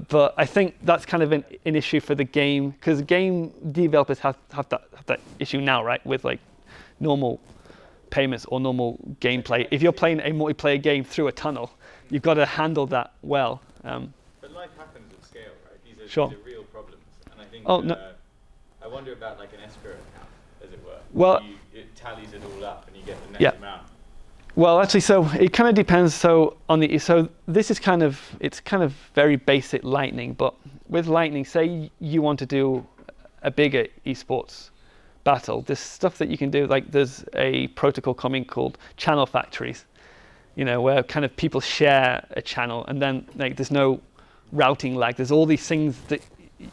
[SPEAKER 2] but I think that's kind of an issue for the game, because game developers have that issue now, right? With like normal payments or normal gameplay. If you're playing a multiplayer game through a tunnel, you've got to handle that well.
[SPEAKER 1] But life happens at scale, right? These are real problems, and I think I wonder about like an escrow account, as it were.
[SPEAKER 2] Well,
[SPEAKER 1] it tallies it all up, and you get the net amount.
[SPEAKER 2] Well, actually, so it kind of depends. So this is kind of very basic Lightning, but with Lightning, say you want to do a bigger esports battle, there's stuff that you can do. Like there's a protocol coming called channel factories, where kind of people share a channel, and then like there's no routing lag. There's all these things that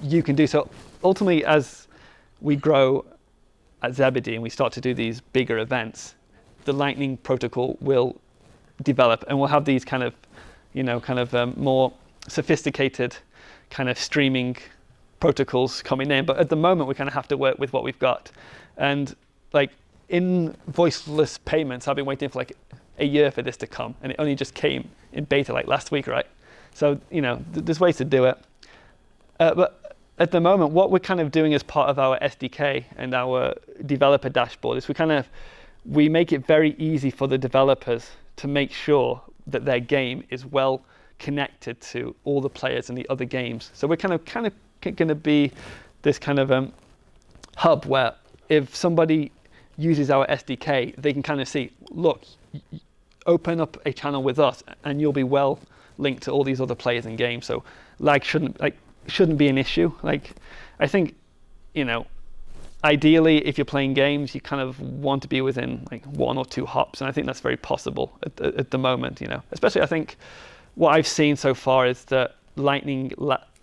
[SPEAKER 2] you can do. So ultimately, as we grow at Zebedee and we start to do these bigger events, the Lightning protocol will develop, and we'll have these kind of more sophisticated kind of streaming protocols coming in. But at the moment, we kind of have to work with what we've got. And like invoiceless payments, I've been waiting for like a year for this to come, and it only just came in beta like last week, right? So there's ways to do it. But at the moment, what we're kind of doing as part of our SDK and our developer dashboard is we make it very easy for the developers to make sure that their game is well connected to all the players in the other games. So we're kind of going to be this kind of hub where if somebody uses our SDK, they can kind of see, look, open up a channel with us, and you'll be well linked to all these other players in games. So lag shouldn't be an issue. Like I think, ideally, if you're playing games, you kind of want to be within like 1 or 2 hops, and I think that's very possible at the moment. Especially I think what I've seen so far is that Lightning,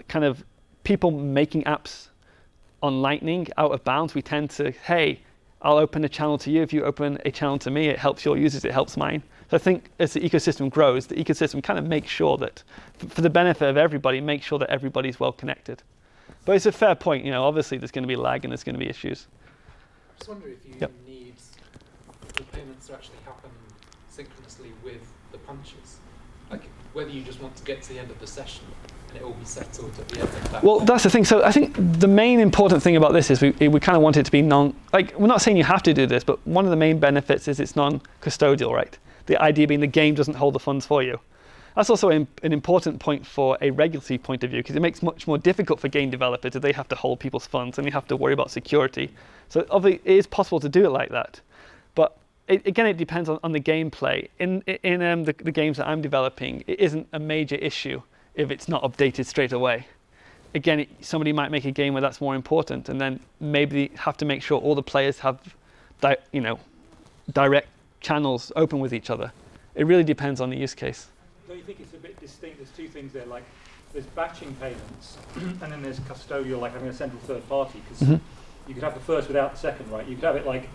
[SPEAKER 2] kind of people making apps on Lightning out of bounds, we tend to, hey, I'll open a channel to you. If you open a channel to me, it helps your users, it helps mine. So I think as the ecosystem grows, the ecosystem kind of makes sure that, for the benefit of everybody, make sure that everybody's well connected. But it's a fair point. Obviously there's going to be lag and there's going to be issues.
[SPEAKER 5] I just wonder if you need the payments to actually happen synchronously with the punches. Like whether you just want to get to the end of the session and it will be settled at the end of that.
[SPEAKER 2] Well, that's the thing. So I think the main important thing about this is we kind of want it to be we're not saying you have to do this, but one of the main benefits is it's non-custodial, right? The idea being the game doesn't hold the funds for you. That's also an important point for a regulatory point of view, because it makes it much more difficult for game developers if they have to hold people's funds and you have to worry about security. So obviously it is possible to do it like that. But it depends on the gameplay. In the games that I'm developing, it isn't a major issue if it's not updated straight away. Again, somebody might make a game where that's more important, and then maybe have to make sure all the players have direct channels open with each other. It really depends on the use case.
[SPEAKER 7] Don't you think it's a bit distinct? There's 2 things there, like there's batching payments and then there's custodial, like having a central third party, because you could have the first without the second, right? You could have it like,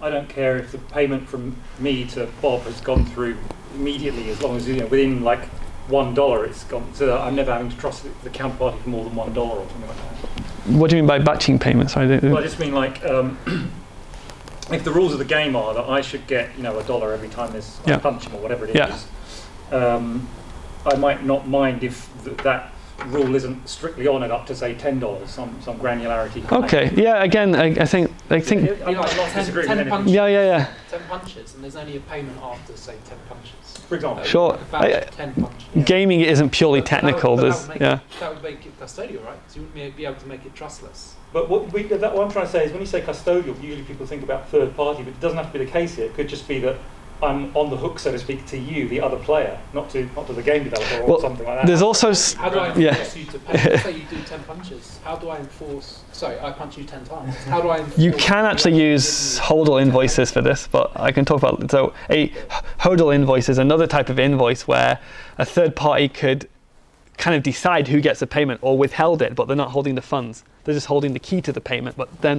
[SPEAKER 7] I don't care if the payment from me to Bob has gone through immediately, as long as within like $1 it's gone, so I'm never having to trust the counterparty for more than $1 or something like that.
[SPEAKER 2] What do you mean by batching payments?
[SPEAKER 7] Well, I just mean like if the rules of the game are that I should get $1 every time there's I punch him or whatever it is, I might not mind if that rule isn't strictly on it up to say $10, some granularity.
[SPEAKER 2] Okay, yeah. Again, I think.
[SPEAKER 5] I'm not 10 punches.
[SPEAKER 2] Yeah.
[SPEAKER 5] 10 punches, and there's only a payment after say 10 punches.
[SPEAKER 7] For example.
[SPEAKER 2] Sure.
[SPEAKER 5] 10 punches.
[SPEAKER 2] Gaming isn't purely technical.
[SPEAKER 5] That would make it custodial, right? So you wouldn't be able to make it trustless.
[SPEAKER 7] But what I'm trying to say is, when you say custodial, usually people think about third party, but it doesn't have to be the case here. It could just be that I'm on the hook, so to speak, to you, the other player, not to the game developer or something like that.
[SPEAKER 2] There's also
[SPEAKER 5] how do I enforce you to pay? Let's say you do 10 punches. How do I enforce? Sorry, I punch you 10 times. How do I enforce?
[SPEAKER 2] You can actually use HODL invoices for this, but I can talk about it. So a HODL invoice is another type of invoice where a third party could kind of decide who gets a payment or withheld it, but they're not holding the funds. they're just holding the key to the payment, but they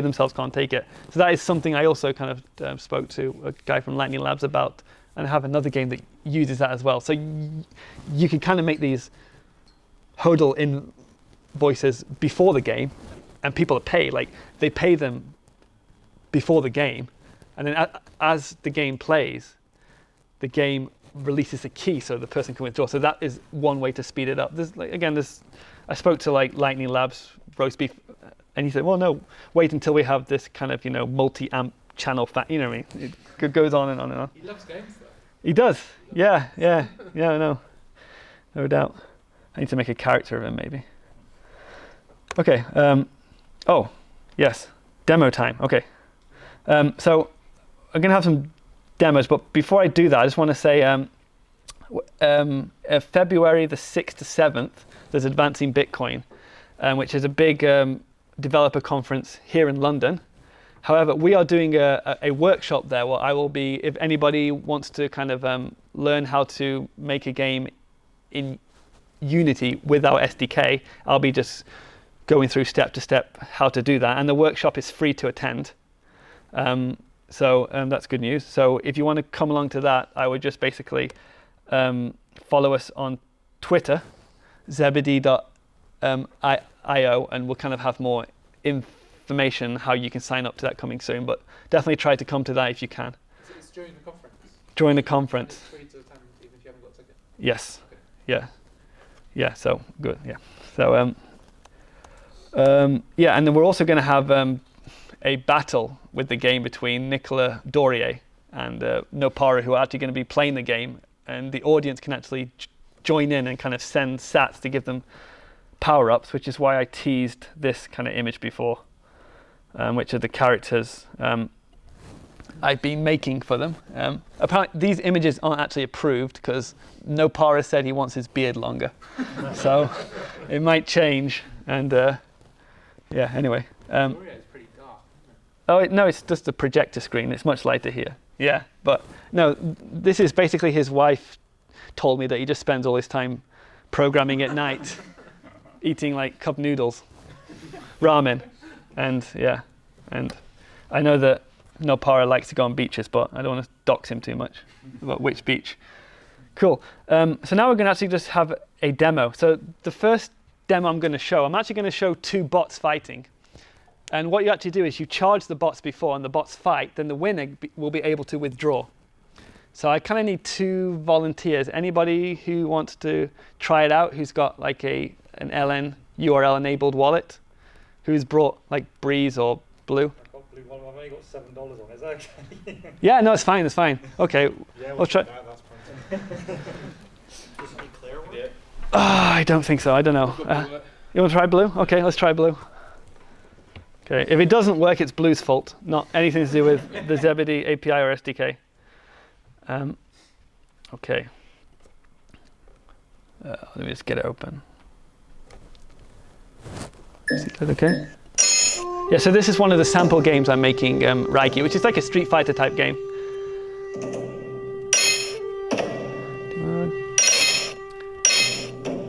[SPEAKER 2] themselves can't take it. So that is something I also kind of spoke to a guy from Lightning Labs about, and I have another game that uses that as well. So you can kind of make these HODL invoices before the game, and people pay, like they pay them before the game, and then as the game plays, the game releases a key so the person can withdraw. So that is one way to speed it up. I spoke to like Lightning Labs roast beef, and he said, well, no, wait until we have this kind of, multi-amp channel you know what I mean? It goes on and on and on.
[SPEAKER 5] He loves games though.
[SPEAKER 2] He does. Yeah, no doubt. I need to make a character of him maybe. Okay. Oh, yes. Demo time. Okay. So I'm going to have some demos, but before I do that, I just want to say February the 6th to 7th, there's Advancing Bitcoin, which is a big developer conference here in London. However, we are doing a workshop there where I will be, if anybody wants to kind of learn how to make a game in Unity with our SDK, I'll be just going through step to step how to do that. And the workshop is free to attend. So that's good news. So if you want to come along to that, I would just basically follow us on Twitter, Zebedee.io, and we'll kind of have more information how you can sign up to that coming soon. But definitely try to come to that if you can.
[SPEAKER 5] So it's during the conference?
[SPEAKER 2] During the conference.
[SPEAKER 5] And it's free to attend even if you haven't got a ticket?
[SPEAKER 2] Yes.
[SPEAKER 5] Okay.
[SPEAKER 2] Yeah. Yeah, so good. Yeah. So yeah, and then we're also going to have a battle with the game between Nicola Dorier and Nopara, who are actually going to be playing the game, and the audience can actually join in and kind of send sats to give them power-ups, which is why I teased this kind of image before, which are the characters I've been making for them. Apparently these images aren't actually approved because Nopara said he wants his beard longer. So it might change, and yeah, anyway.
[SPEAKER 5] Gloria is pretty dark,
[SPEAKER 2] Oh, no, it's just a projector screen. It's much lighter here. Yeah, but no, this is basically his wife told me that he just spends all his time programming at night, eating like cup noodles, ramen, and yeah. And I know that Nopara likes to go on beaches, but I don't want to dox him too much about which beach. Cool. So now we're going to actually just have a demo. So the first demo I'm actually going to show two bots fighting. And what you actually do is you charge the bots before and the bots fight, then the winner will be able to withdraw. So I kind of need two volunteers. Anybody who wants to try it out, who's got like an LN URL enabled wallet, who's brought like Breeze or Blue?
[SPEAKER 7] I've got Blue One. I've only got $7 on. Is that okay?
[SPEAKER 2] Yeah, no, it's fine. It's fine. Okay,
[SPEAKER 6] Yeah,
[SPEAKER 2] we'll try.
[SPEAKER 6] That's fine. Does it clear one? Yeah.
[SPEAKER 2] I don't think so. I don't know. You want to try Blue? Okay, let's try Blue. Okay, if it doesn't work, it's Blue's fault, not anything to do with the Zebedee API or SDK. Okay. Let me just get it open. Is it okay? Yeah, so this is one of the sample games I'm making, Raiki, which is like a Street Fighter type game.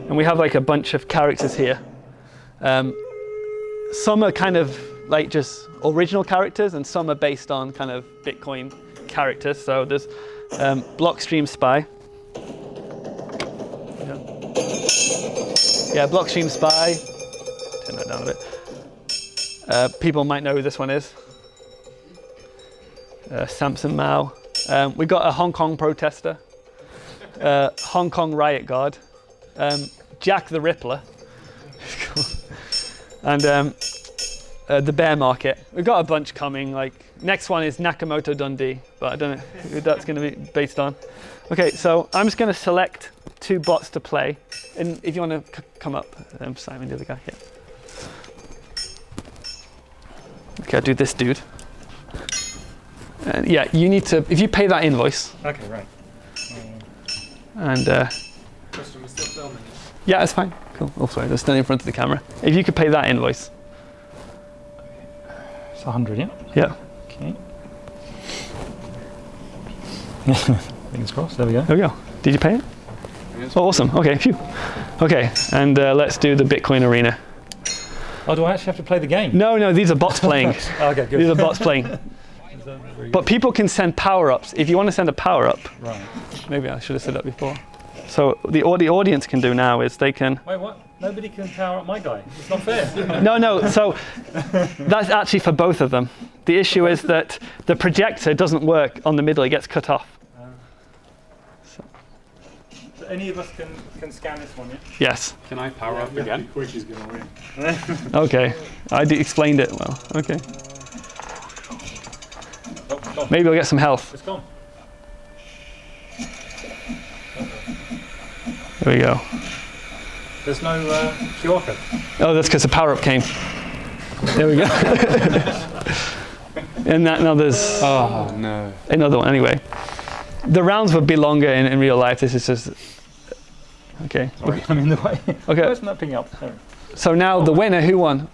[SPEAKER 2] And we have like a bunch of characters here. Some are kind of like just original characters, and some are based on kind of Bitcoin characters. So there's Blockstream Spy. Yeah, Blockstream Spy. Turn that down a bit. People might know who this one is. Samson Mao. We got a Hong Kong protester. Hong Kong riot guard. Jack the Rippler. And the bear market. We've got a bunch coming. Like next one is Nakamoto Dundee, but I don't know who that's going to be based on. Okay, so I'm just going to select two bots to play, and if you want to come up, Simon, the other guy. Yeah. Okay, I'll do this dude. Yeah, you need to. If you pay that invoice.
[SPEAKER 7] Okay, right.
[SPEAKER 2] And.
[SPEAKER 5] Question, we're still filming.
[SPEAKER 2] Yeah, it's fine. Cool. Oh, sorry, they're standing in front of the camera. If you could pay that invoice.
[SPEAKER 7] It's 100, yeah?
[SPEAKER 2] Yeah.
[SPEAKER 7] Okay. Fingers crossed, there we go.
[SPEAKER 2] There we go. Did you pay it? Oh, awesome. Okay, phew. Okay, and let's do the Bitcoin arena.
[SPEAKER 7] Oh, do I actually have to play the game?
[SPEAKER 2] No, these are bots playing.
[SPEAKER 7] Okay, good.
[SPEAKER 2] These are bots playing. But people can send power-ups. If you want to send a power-up,
[SPEAKER 7] Right.
[SPEAKER 2] maybe I should have said that before. So the audience can do now is they can...
[SPEAKER 7] Wait, what? Nobody can power up my guy. It's not fair.
[SPEAKER 2] No, so that's actually for both of them. The issue is that the projector doesn't work on the middle, it gets cut off.
[SPEAKER 7] So any of us can scan this one, yeah?
[SPEAKER 2] Yes.
[SPEAKER 8] Can I power up again?
[SPEAKER 6] Quick is going to win.
[SPEAKER 2] Okay. Explained it well. Okay.
[SPEAKER 7] Oh, it's gone.
[SPEAKER 2] Maybe I'll get some health.
[SPEAKER 7] It's gone.
[SPEAKER 2] There we go.
[SPEAKER 7] There's no QR code.
[SPEAKER 2] Oh, that's because the power-up came. There we go. And now there's
[SPEAKER 8] Oh no.
[SPEAKER 2] another one. Anyway, the rounds would be longer in real life. This is just... Okay.
[SPEAKER 7] Sorry, I'm in the way.
[SPEAKER 2] Okay.
[SPEAKER 7] Where's that picking up? Sorry.
[SPEAKER 2] So now the winner, who won?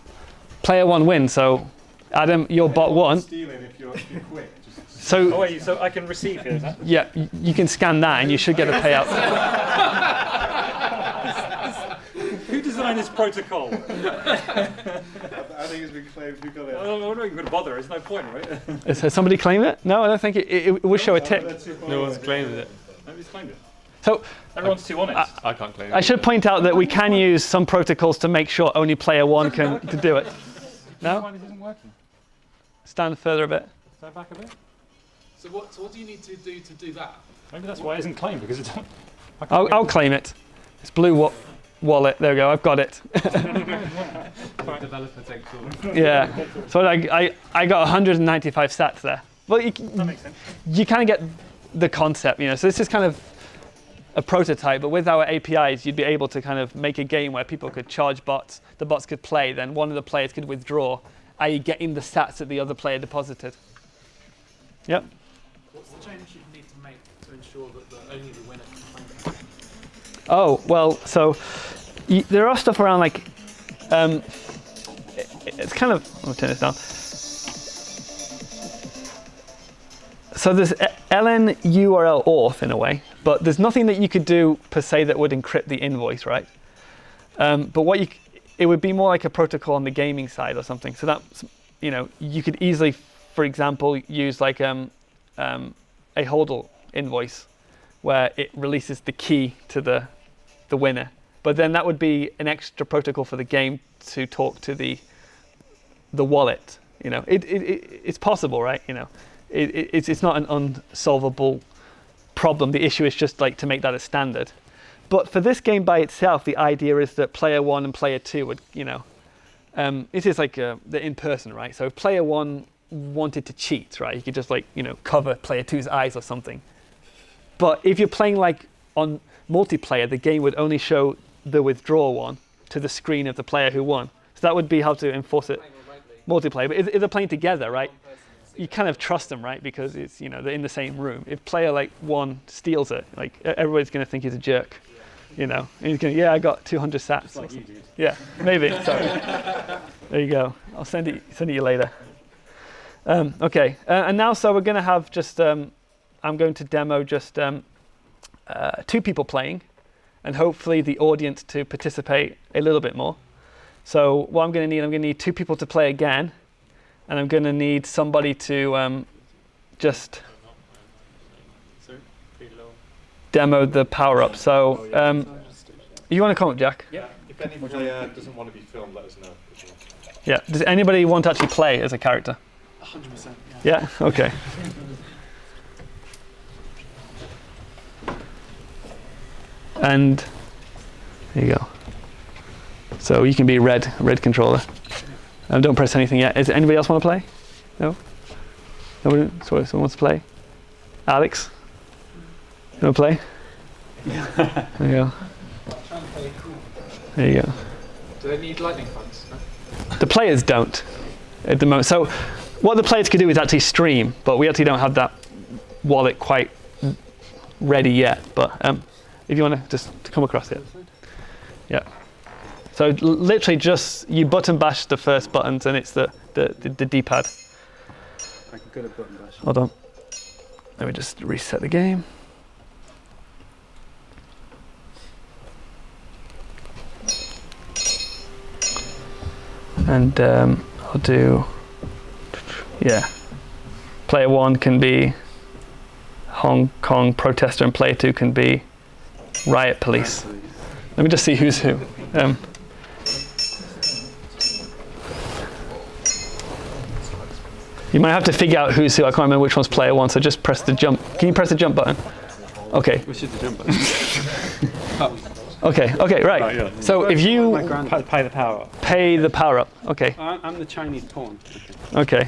[SPEAKER 2] Player one wins. So Adam, your bot won.
[SPEAKER 6] Stealing if you're quick.
[SPEAKER 7] Oh
[SPEAKER 2] So
[SPEAKER 7] wait, so I can receive here, is that?
[SPEAKER 2] yeah, you can scan that and you should get a payout.
[SPEAKER 7] Who designed this protocol?
[SPEAKER 6] I think it's been claimed you got it.
[SPEAKER 7] I'm not even going to bother. There's no point, right?
[SPEAKER 2] Has somebody claimed it? No, I don't think it will show a tick.
[SPEAKER 8] No one's claimed it.
[SPEAKER 7] Nobody's claimed it.
[SPEAKER 2] So
[SPEAKER 7] Everyone's too honest.
[SPEAKER 8] I can't claim it.
[SPEAKER 2] I should point out that we can use some protocols to make sure only player one can do it. No?
[SPEAKER 7] Why this isn't working?
[SPEAKER 2] Stand further a bit.
[SPEAKER 7] Stand back a bit.
[SPEAKER 5] So what do you need to do that?
[SPEAKER 7] Maybe that's why it isn't claimed, because it's.
[SPEAKER 2] I'll claim it. It's blue wallet. There we go. I've got it.
[SPEAKER 8] Developer takes all.
[SPEAKER 2] Yeah. So I got 195 sats there. Well,
[SPEAKER 7] That makes sense.
[SPEAKER 2] you kind of get the concept, you know. So this is kind of a prototype, but with our APIs, you'd be able to kind of make a game where people could charge bots, the bots could play, then one of the players could withdraw, i.e. getting the sats that the other player deposited. Yep.
[SPEAKER 5] What's the change you need to make to ensure that only the winner can claim it?
[SPEAKER 2] Oh, well, so there are stuff around like, it's kind of, I'll turn this down. So there's ln URL auth in a way, but there's nothing that you could do per se that would encrypt the invoice, right? But it would be more like a protocol on the gaming side or something. So that, you know, you could easily, for example, use like a HODL invoice where it releases the key to the winner. But then that would be an extra protocol for the game to talk to the wallet. You know, it's possible, right? You know, it's not an unsolvable problem. The issue is just like to make that a standard. But for this game by itself, the idea is that player one and player two would, you know, this is like the in person, right? So if player one wanted to cheat, right, you could just like, you know, cover player two's eyes or something. But if you're playing like on multiplayer, the game would only show the withdraw one to the screen of the player who won. So that would be how to enforce it multiplayer. But if they're playing together, right, you kind of trust them, right, because it's, you know, they're in the same room. If player like one steals it, like everybody's going to think he's a jerk, you know. And he's going, yeah, I got 200 sats.
[SPEAKER 7] Like you did.
[SPEAKER 2] Yeah, maybe. Sorry. There you go. I'll send it you later. Okay, and now so we're going to have just I'm going to demo just 2 people playing, and hopefully the audience to participate a little bit more. So what I'm going to need 2 people to play again, and I'm going to need somebody to just demo the power up. So you want to comment, Jack?
[SPEAKER 7] Yeah.
[SPEAKER 3] If any player doesn't want to be filmed, let us know.
[SPEAKER 2] Yeah. Does anybody want to actually play as a character?
[SPEAKER 5] 100%.
[SPEAKER 2] Yeah. Okay. And there you go. So you can be red controller. Don't press anything yet. Is anybody else want to play? No? Nobody? Sorry, someone wants to play? Alex? You want to play? There you go. There you go.
[SPEAKER 5] Do they need lightning funds? No?
[SPEAKER 2] The players don't at the moment. So what the players could do is actually stream, but we actually don't have that wallet quite ready yet. But if you want to just come across it. Yeah. So literally just you button bash the first buttons and it's the D-pad.
[SPEAKER 6] I can go to button bash.
[SPEAKER 2] Hold on. Let me just reset the game. And I'll do, yeah. Player 1 can be Hong Kong protester, and player 2 can be riot police. Let me just see who's who. You might have to figure out who's who. I can't remember which one's player 1, so just press the jump. Can you press the jump button? Okay.
[SPEAKER 8] Which is the jump button?
[SPEAKER 2] Okay, right.
[SPEAKER 8] Oh, yeah.
[SPEAKER 2] So if you
[SPEAKER 8] Pay the power up.
[SPEAKER 2] pay the power up, okay.
[SPEAKER 8] I'm the Chinese pawn.
[SPEAKER 2] Okay.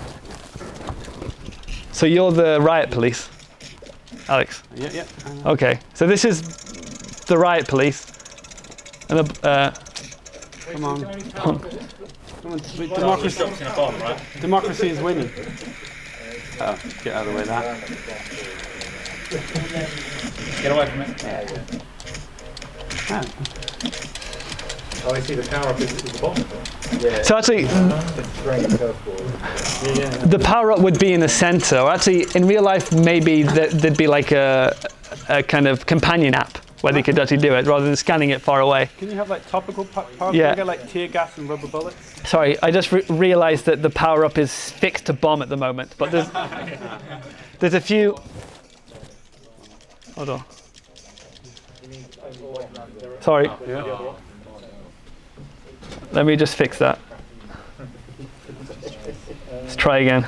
[SPEAKER 2] So you're the riot police, Alex.
[SPEAKER 8] Yeah.
[SPEAKER 2] Okay. So this is the riot police, and
[SPEAKER 8] Come on. Democracy. Democracy is winning. Oh, get out of the way there.
[SPEAKER 5] Get away from it. Oh, I see the power up is the bottom. Yeah.
[SPEAKER 2] so actually, the power up would be in the center. Or actually, in real life, maybe there'd be like a kind of companion app where they could actually do it rather than scanning it far away.
[SPEAKER 8] Can you have like topical power?
[SPEAKER 2] Yeah.
[SPEAKER 8] Can you get like tear gas and rubber bullets?
[SPEAKER 2] Sorry, I just realized that the power up is fixed to bomb at the moment, but there's a few. Hold on. Sorry.
[SPEAKER 8] Yeah.
[SPEAKER 2] Let me just fix that. Let's try again.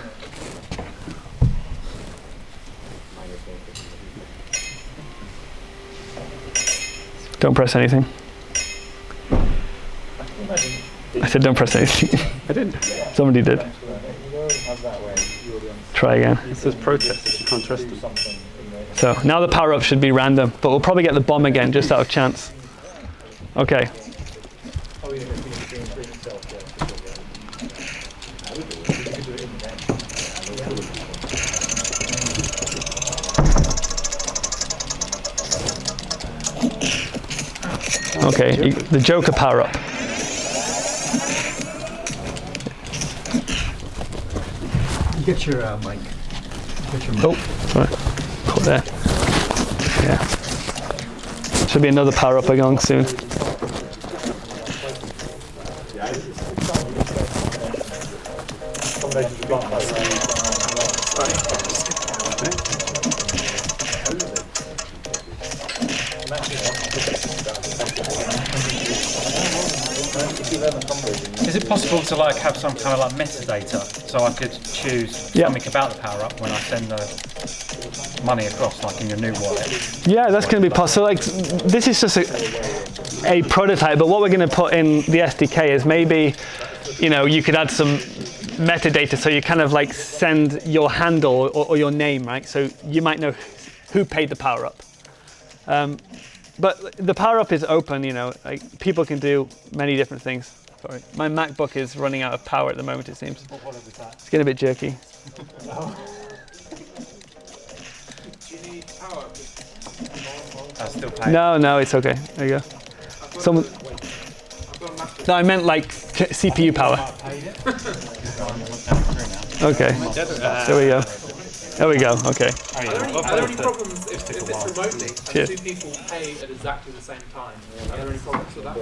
[SPEAKER 2] Don't press anything. I said don't press anything.
[SPEAKER 8] I didn't.
[SPEAKER 2] Somebody did. Try again.
[SPEAKER 8] It says protesters. You can't trust them.
[SPEAKER 2] So now the power up should be random, but we'll probably get the bomb again just out of chance. Okay. Okay, the Joker power up.
[SPEAKER 9] You get your mic.
[SPEAKER 2] Oh, sorry. Put there. Yeah. Should be another power up going soon.
[SPEAKER 10] Is it possible to like have some kind of like metadata so I could choose something about the power up when I send the money across, like in your new wallet?
[SPEAKER 2] Yeah, that's going to be possible. Like, this is just a prototype, but what we're going to put in the SDK is maybe, you could add some metadata, so you kind of like send your handle or your name, right? So you might know who paid the power up. But the power up is open, like people can do many different things. Sorry, my MacBook is running out of power at the moment, it seems. It's getting a bit jerky. No, it's okay. There you go. No, I meant like CPU power. Okay. There we go. Okay.
[SPEAKER 5] Are there any problems if it's remotely and two people pay at exactly the same time? Are there any problems with that?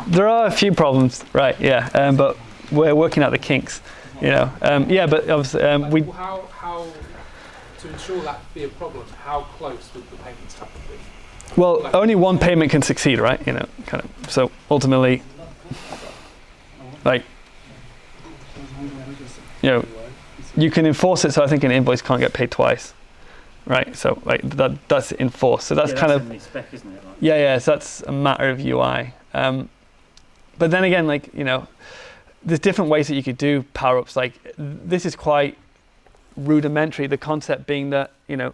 [SPEAKER 2] There are a few problems, right? Yeah, but we're working out the kinks. Yeah, but obviously
[SPEAKER 5] How to ensure that be a problem? How close would the payments have to be?
[SPEAKER 2] Well, only one payment can succeed, right? Kind of. So ultimately, you can enforce it. So I think an invoice can't get paid twice, right? So that's enforced. So that's kind of
[SPEAKER 10] in the spec, isn't it? Like,
[SPEAKER 2] yeah. So that's a matter of UI. But then again, there's different ways that you could do power-ups. Like this is quite rudimentary. The concept being that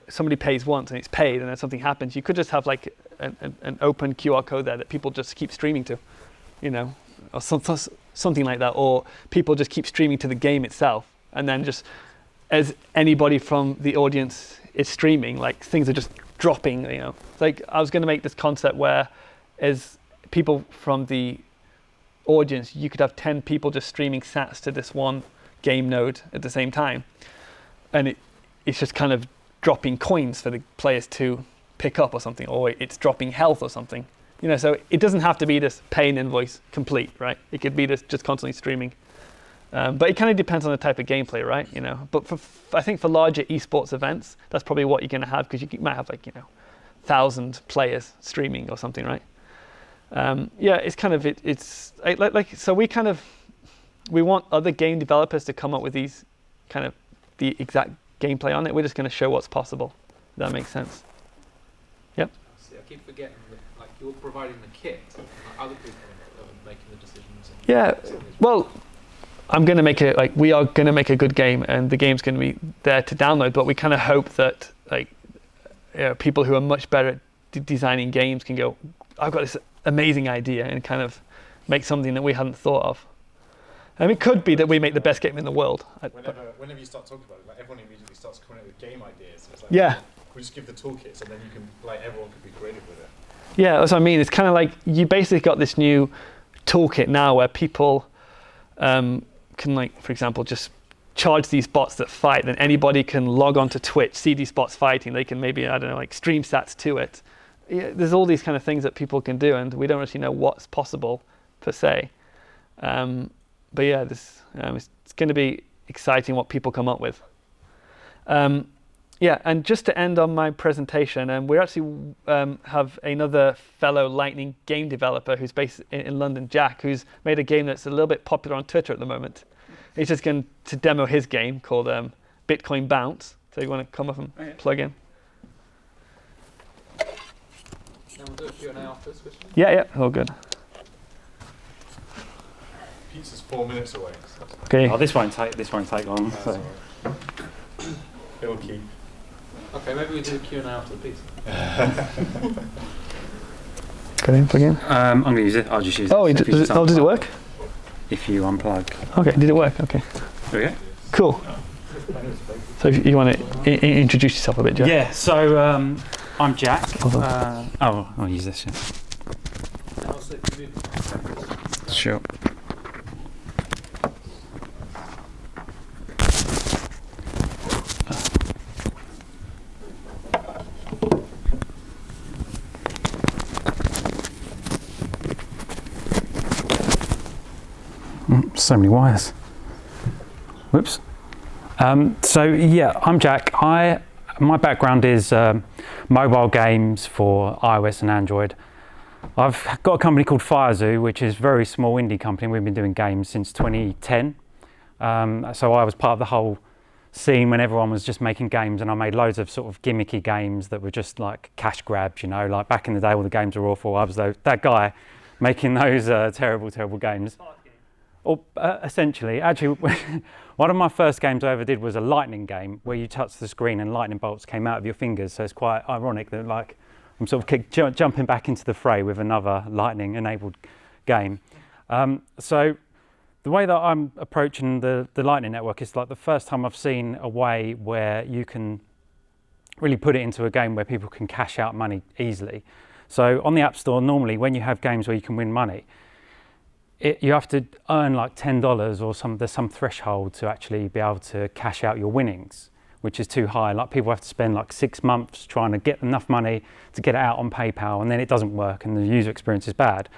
[SPEAKER 2] somebody pays once and it's paid, and then something happens. You could just have like an open QR code there that people just keep streaming to, or something like that, or people just keep streaming to the game itself, and then just as anybody from the audience is streaming, like things are just dropping. Like I was going to make this concept where, as people from the audience, you could have 10 people just streaming sats to this one game node at the same time, and it's just kind of dropping coins for the players to pick up or something, or it's dropping health or something. So it doesn't have to be this pay an invoice complete, right? It could be this just constantly streaming. But it kind of depends on the type of gameplay, right? You know, but I think for larger esports events, that's probably what you're going to have, because you might have like 1,000 players streaming or something, right? Yeah, it's kind of it's like so we want other game developers to come up with these kind of the exact gameplay on it. We're just going to show what's possible. If that makes sense. Yep.
[SPEAKER 5] See, I keep forgetting that like you're providing the kit, and like, other people are making the decisions.
[SPEAKER 2] Yeah. Well, I'm going to make it like we are going to make a good game, and the game's going to be there to download. But we kind of hope that like people who are much better at designing games can go, I've got this amazing idea, and kind of make something that we hadn't thought of. It could be that we make the best game in the world.
[SPEAKER 3] Whenever you start talking about it, like everyone immediately starts coming up with game ideas. So it's like,
[SPEAKER 2] yeah.
[SPEAKER 3] We just give the toolkits, and then you can, like, everyone can be creative with it.
[SPEAKER 2] Yeah, that's what I mean. It's kind of like you basically got this new toolkit now where people can, like, for example, just charge these bots that fight. Then anybody can log on to Twitch, see these bots fighting. They can maybe, I don't know, like stream stats to it. Yeah, there's all these kind of things that people can do, and we don't actually know what's possible per se. But yeah, this it's going to be exciting what people come up with. Yeah, and just to end on my presentation, we actually have another fellow Lightning game developer who's based in London, Jack, who's made a game that's a little bit popular on Twitter at the moment. He's just going to demo his game called Bitcoin Bounce. So you want to come up and plug in?
[SPEAKER 5] And we'll do a Q&A after this question.
[SPEAKER 2] Yeah, all good.
[SPEAKER 3] Pizza's 4 minutes away.
[SPEAKER 2] Okay.
[SPEAKER 10] Oh, this won't take long. So.
[SPEAKER 3] It'll keep.
[SPEAKER 5] Okay, maybe we do a Q&A after the pizza.
[SPEAKER 2] Go in, plug in.
[SPEAKER 10] I'm going to use it. I'll just use it.
[SPEAKER 2] Oh, does it work?
[SPEAKER 10] If you unplug.
[SPEAKER 2] Okay, did it work? Okay.
[SPEAKER 10] There we go.
[SPEAKER 2] Cool. So if you want to introduce yourself a bit, Jack?
[SPEAKER 10] Yeah, so I'm Jack. I'll use this. Yeah. Sure. So many wires. Whoops. So yeah, I'm Jack. My background is mobile games for iOS and Android. I've got a company called FireZoo, which is a very small indie company. We've been doing games since 2010. So I was part of the whole scene when everyone was just making games, and I made loads of sort of gimmicky games that were just like cash grabs, you know, like back in the day all the games were awful. I was that guy making those terrible games. Or essentially, actually, one of my first games I ever did was a lightning game where you touch the screen and lightning bolts came out of your fingers. So it's quite ironic that like I'm sort of jumping back into the fray with another lightning-enabled game. So the way that I'm approaching the Lightning Network is like the first time I've seen a way where you can really put it into a game where people can cash out money easily. So on the App Store, normally when you have games where you can win money, you have to earn like $10 or there's some threshold to actually be able to cash out your winnings, which is too high. Like people have to spend like 6 months trying to get enough money to get it out on PayPal, and then it doesn't work and the user experience is bad.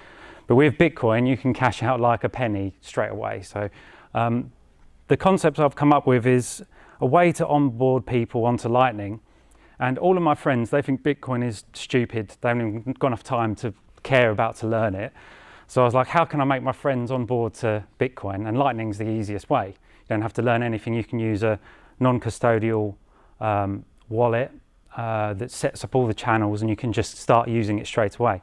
[SPEAKER 10] But with Bitcoin, you can cash out like a penny straight away. So the concept I've come up with is a way to onboard people onto Lightning. And all of my friends, they think Bitcoin is stupid. They haven't even got enough time to care about to learn it. So I was like, how can I make my friends on board to Bitcoin? And Lightning's the easiest way. You don't have to learn anything. You can use a non-custodial wallet that sets up all the channels, and you can just start using it straight away.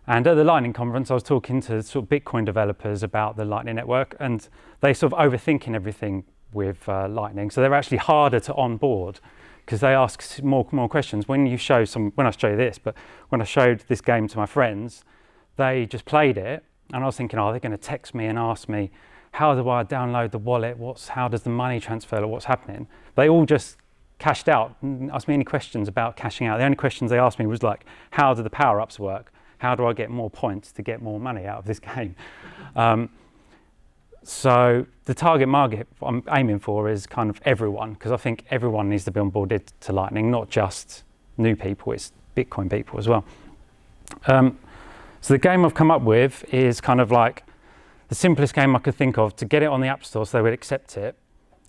[SPEAKER 10] And at the Lightning conference, I was talking to sort of Bitcoin developers about the Lightning Network, and they sort of overthinking everything with Lightning. So they're actually harder to onboard because they ask more questions. When I show you this, but when I showed this game to my friends, they just played it, and I was thinking, oh, they're going to text me and ask me, how do I download the wallet? How does the money transfer? What's happening? They all just cashed out and asked me any questions about cashing out. The only questions they asked me was like, how do the power-ups work? How do I get more points to get more money out of this game? So the target market I'm aiming for is kind of everyone, because I think everyone needs to be onboarded to Lightning, not just new people, it's Bitcoin people as well. So the game I've come up with is kind of like the simplest game I could think of to get it on the App Store so they would accept it,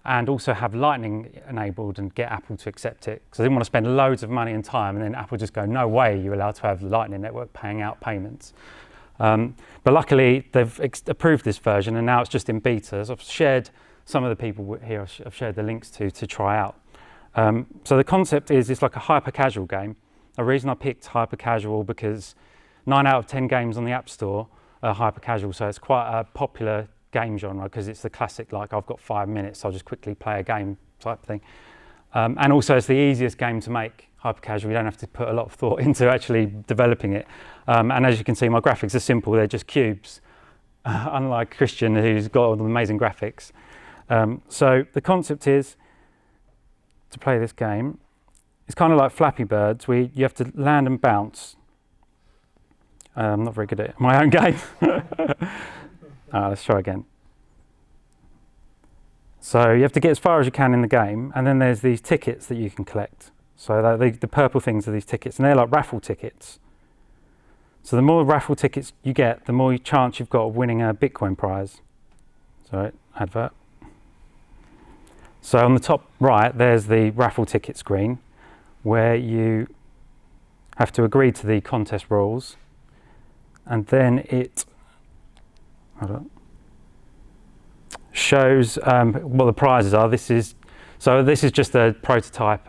[SPEAKER 10] and also have Lightning enabled and get Apple to accept it. Because I didn't want to spend loads of money and time and then Apple just go, no way you're allowed to have the Lightning Network paying out payments. But luckily they've approved this version and now it's just in beta. So I've shared some of the people here, I've shared the links to try out. So the concept is it's like a hyper casual game. The reason I picked hyper casual because 9 out of 10 games on the App Store are hyper casual, so it's quite a popular game genre because it's the classic, like I've got 5 minutes, so I'll just quickly play a game type thing. And also it's the easiest game to make hyper casual. You don't have to put a lot of thought into actually developing it. And as you can see, my graphics are simple, they're just cubes, unlike Christian who's got all the amazing graphics. So the concept is to play this game. It's kind of like Flappy Birds, where you have to land and bounce. I'm not very good at my own game. Let's try again. So you have to get as far as you can in the game, and then there's these tickets that you can collect. So the purple things are these tickets, and they're like raffle tickets. So the more raffle tickets you get, the more chance you've got of winning a Bitcoin prize. Sorry, advert. So on the top right, there's the raffle ticket screen, where you have to agree to the contest rules, and then it shows what the prizes are. This is just a prototype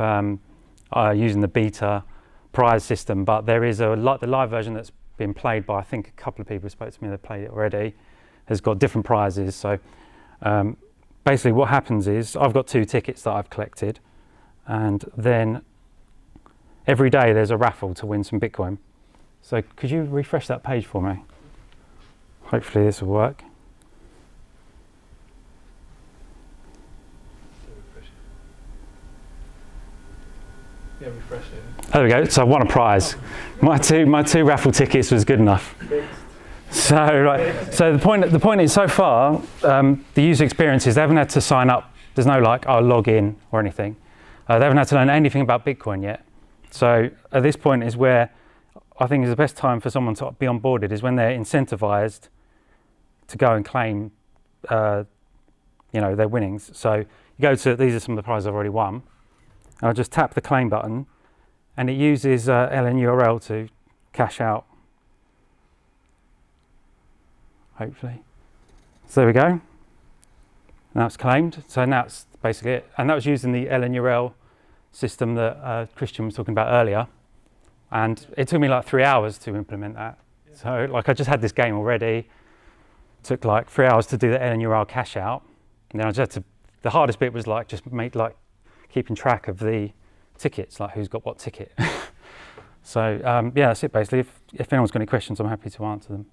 [SPEAKER 10] using the beta prize system, but there is the live version that's been played by, I think, a couple of people who spoke to me that played it already, has got different prizes. So basically what happens is I've got 2 tickets that I've collected, and then every day there's a raffle to win some Bitcoin. So could you refresh that page for me? Hopefully this will work.
[SPEAKER 2] Yeah, refresh it.
[SPEAKER 10] There we go. So I won a prize. My two raffle tickets was good enough. So right. So the point is, so far the user experience is they haven't had to sign up. There's no log in or anything. They haven't had to learn anything about Bitcoin yet. So at this point is where I think is the best time for someone to be onboarded, is when they're incentivized to go and claim their winnings. So you go to, these are some of the prizes I've already won. And I'll just tap the claim button, and it uses LNURL to cash out. Hopefully. So there we go. Now it's claimed. So now it's basically it. And that was using the LNURL system that Christian was talking about earlier. And it took me like 3 hours to implement that. Yeah. So I just had this game already. It took like 3 hours to do the LNURL cash out. And then I just had to, the hardest bit was keeping track of the tickets, like who's got what ticket. So yeah, that's it basically. If anyone's got any questions, I'm happy to answer them.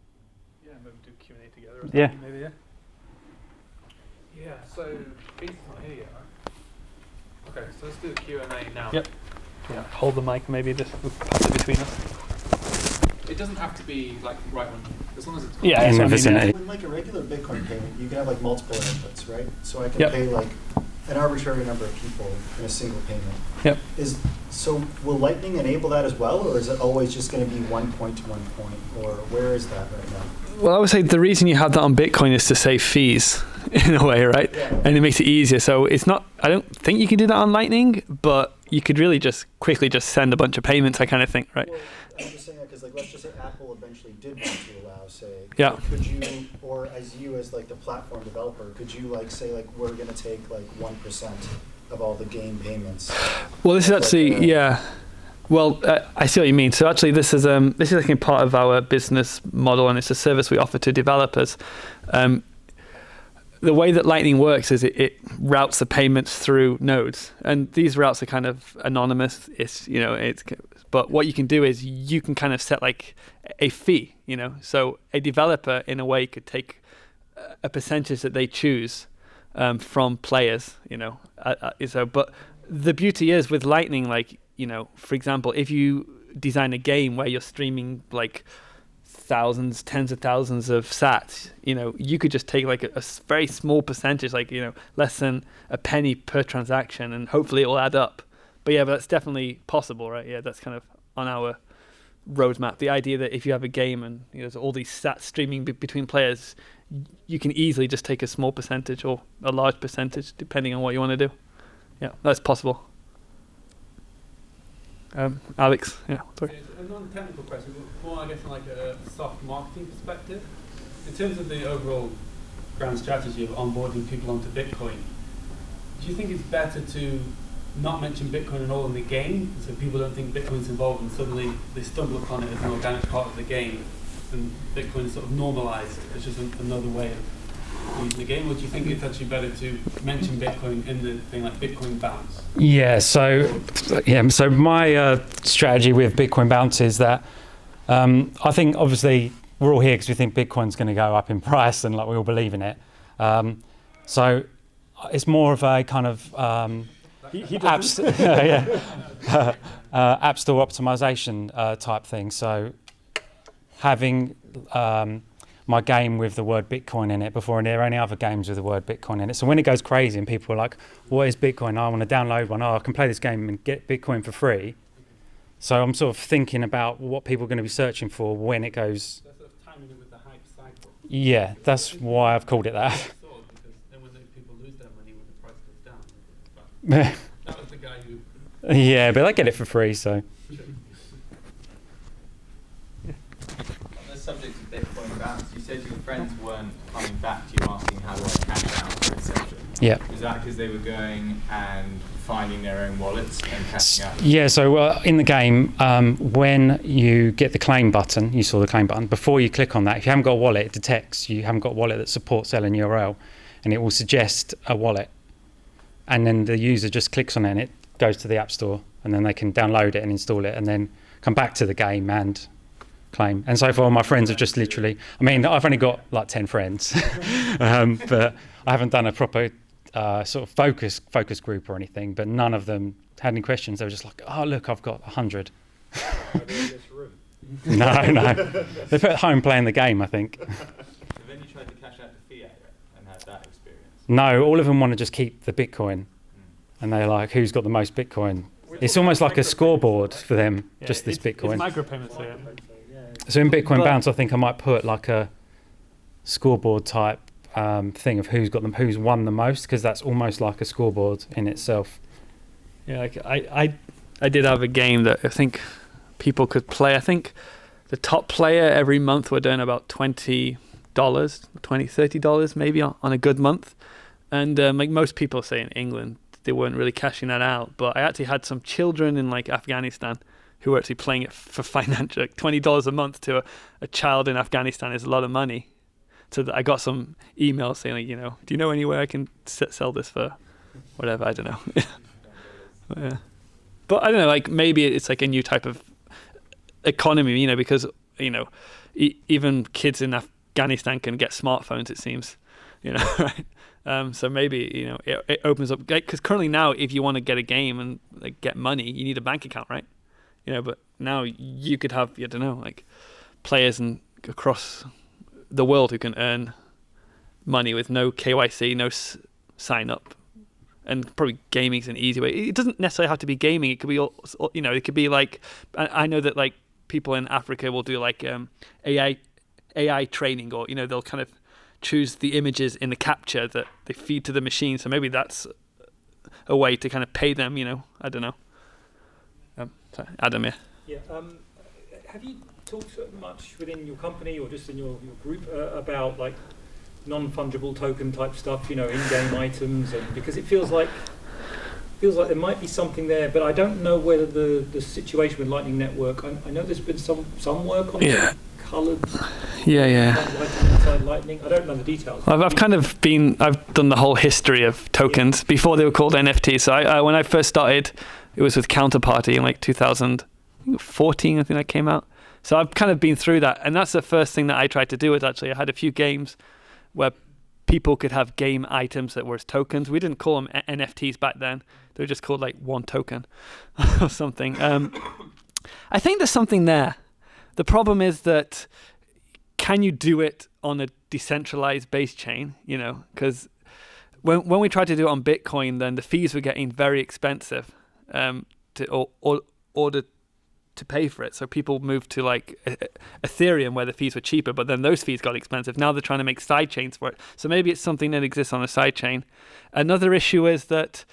[SPEAKER 2] Yeah, maybe do Q&A together or
[SPEAKER 10] yeah.
[SPEAKER 2] something, maybe, yeah.
[SPEAKER 5] Yeah, so Pete's not here yet, right? Okay, so let's do the Q&A now.
[SPEAKER 2] Yep. Yeah, hold the mic, maybe just pass it between us.
[SPEAKER 5] It doesn't have to be like right on, as long as it's
[SPEAKER 2] yeah,
[SPEAKER 10] in the vicinity.
[SPEAKER 9] With like a regular Bitcoin payment, you can have like multiple inputs, right? So I can
[SPEAKER 2] Yep.
[SPEAKER 9] pay like an arbitrary number of people in a single payment.
[SPEAKER 2] Yep.
[SPEAKER 9] So will Lightning enable that as well, or is it always just going to be 1 point to 1 point, or where is that right now?
[SPEAKER 2] Well, I would say the reason you have that on Bitcoin is to save fees in a way, right?
[SPEAKER 9] Yeah.
[SPEAKER 2] And it makes it easier. So it's not, I don't think you can do that on Lightning, but you could really just quickly just send a bunch of payments, I kind of think, right?
[SPEAKER 9] Well, I'm just saying that because let's just say Apple eventually did want to allow, say,
[SPEAKER 2] Yeah.
[SPEAKER 9] could you, or as you as the platform developer, could you say we're going to take 1% of all the game payments?
[SPEAKER 2] Well, this is actually, yeah. Well, I see what you mean. So actually, this is like part of our business model, and it's a service we offer to developers. The way that Lightning works is it routes the payments through nodes, and these routes are kind of anonymous. But what you can do is you can kind of set like a fee. So a developer in a way could take a percentage that they choose from players. But the beauty is with Lightning, for example, if you design a game where you're streaming thousands, tens of thousands of sats, you could just take a very small percentage, less than a penny per transaction, and hopefully it will add up. But that's definitely possible, right? Yeah, that's kind of on our roadmap. The idea that if you have a game and there's all these sats streaming between players, you can easily just take a small percentage or a large percentage depending on what you want to do. Yeah, that's possible. Alex, yeah, sorry.
[SPEAKER 8] A non-technical question, but more I guess from like a soft marketing perspective. In terms of the overall grand strategy of onboarding people onto Bitcoin, do you think it's better to not mention Bitcoin at all in the game, so people don't think Bitcoin's involved and suddenly they stumble upon it as an organic part of the game, and Bitcoin is sort of normalized as just another way of using the game? Or do you think it's actually better to mention Bitcoin in the thing like Bitcoin bounce?
[SPEAKER 10] So my strategy with Bitcoin bounce is that I think obviously we're all here because we think Bitcoin's going to go up in price and like we all believe in it. So it's more of a kind of App Store optimization type thing. So having my game with the word Bitcoin in it before there are any other games with the word Bitcoin in it. So when it goes crazy and people are like, what is Bitcoin? I want to download one. Oh, I can play this game and get Bitcoin for free. So I'm sort of thinking about what people are going to be searching for when it goes.
[SPEAKER 8] That's sort of timing it with the hype cycle.
[SPEAKER 10] Yeah, that's why I've called it that.
[SPEAKER 8] Because then when people lose their money when the price goes down. That was the guy who...
[SPEAKER 10] Yeah, but I get it for free, so.
[SPEAKER 11] On the subject of Bitcoin bounce, you said your friends weren't coming back to you asking how do I cash out, etc.
[SPEAKER 10] Yeah.
[SPEAKER 11] Is that because they were going and finding their own wallets and cashing out?
[SPEAKER 10] Yeah, so in the game, when you get the claim button, you saw the claim button, before you click on that, if you haven't got a wallet, it detects you haven't got a wallet that supports LNURL, and it will suggest a wallet. And then the user just clicks on it and it goes to the App Store, and then they can download it and install it and then come back to the game and claim. And so far my friends have just literally, I mean, I've only got like 10 friends, but I haven't done a proper sort of focus group or anything, but none of them had any questions. They were just like, oh, look, I've got 100.
[SPEAKER 6] Are they in this room?
[SPEAKER 10] No. They're at home playing the game, I think.
[SPEAKER 11] So then you tried to cash out to fiat and had that experience?
[SPEAKER 10] No, all of them want to just keep the Bitcoin. And they're like, who's got the most Bitcoin? It's almost like a scoreboard for them, just this Bitcoin.
[SPEAKER 2] It's micropayments, yeah.
[SPEAKER 10] So in Bitcoin Bounce, I think I might put like a scoreboard type thing of who's won the most, because that's almost like a scoreboard in itself.
[SPEAKER 2] Yeah, like I did have a game that I think people could play. I think the top player every month were doing about $20, $30 maybe on a good month. And like most people say in England, they weren't really cashing that out. But I actually had some children in like Afghanistan who were actually playing it for financial, like $20 a month to a child in Afghanistan is a lot of money. So I got some emails saying, like, do you know anywhere I can sell this for whatever? I don't know. Yeah. But I don't know, like maybe it's like a new type of economy, because, even kids in Afghanistan can get smartphones, it seems, right? So maybe, it opens up, because currently now, if you want to get a game and like get money, you need a bank account, right? But now you could have, I don't know, like players across the world who can earn money with no KYC, no sign up, and probably gaming's an easy way. It doesn't necessarily have to be gaming. It could be, it could be like, I know that like people in Africa will do like AI training, or they'll kind of choose the images in the capture that they feed to the machine. So maybe that's a way to kind of pay them. I don't know. Sorry, Adam, yeah.
[SPEAKER 7] Yeah. Have you talked much within your company or just in your group about like non-fungible token type stuff, in-game items, and because it feels like there might be something there, but I don't know whether the situation with Lightning Network. I know there's been some work on coloured.
[SPEAKER 2] Yeah.
[SPEAKER 7] Lightning. I don't know the details.
[SPEAKER 2] I've done the whole history of tokens before they were called NFTs. So I when I first started, it was with Counterparty in like 2014, I think that came out. So I've kind of been through that, and that's the first thing that I tried to do. I had a few games where people could have game items that were as tokens. We didn't call them NFTs back then. They were just called like one token or something. I think there's something there. The problem is that can you do it on a decentralized base chain? Because when we tried to do it on Bitcoin, then the fees were getting very expensive to order to pay for it. So people moved to like Ethereum where the fees were cheaper, but then those fees got expensive. Now they're trying to make side chains for it. So maybe it's something that exists on a side chain. Another issue is that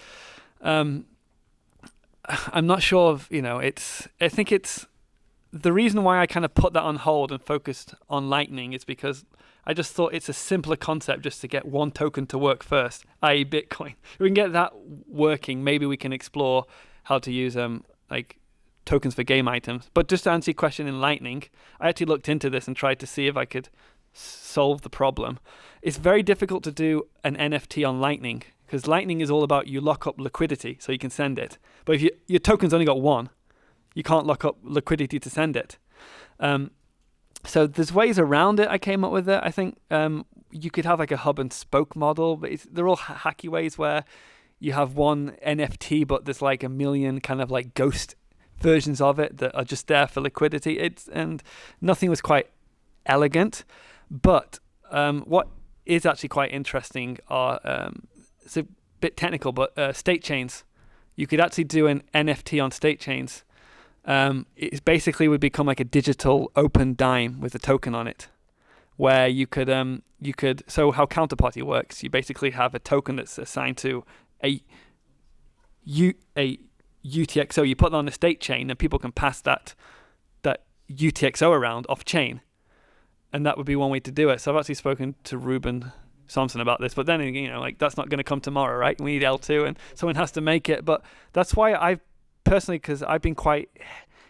[SPEAKER 2] I'm not sure of, I think it's the reason why I kind of put that on hold and focused on Lightning is because I just thought it's a simpler concept just to get one token to work first, i.e. Bitcoin. If we can get that working, maybe we can explore how to use like tokens for game items. But just to answer your question in Lightning, I actually looked into this and tried to see if I could solve the problem. It's very difficult to do an NFT on Lightning because Lightning is all about you lock up liquidity so you can send it. But if your token's only got one, you can't lock up liquidity to send it. So there's ways around it. I came up with it. I think you could have like a hub and spoke model, but they're all hacky ways where you have one NFT, but there's like a million kind of like ghost versions of it that are just there for liquidity. And nothing was quite elegant. But what is actually quite interesting are it's a bit technical, but state chains. You could actually do an NFT on state chains. It basically would become like a digital open dime with a token on it, where you could so how Counterparty works, you basically have a token that's assigned to a UTXO. You put it on a state chain and people can pass that UTXO around off chain, and that would be one way to do it. So I've actually spoken to Ruben Samson about this, but then like that's not going to come tomorrow, right? We need L2 and someone has to make it. But that's why I've personally, because I've been quite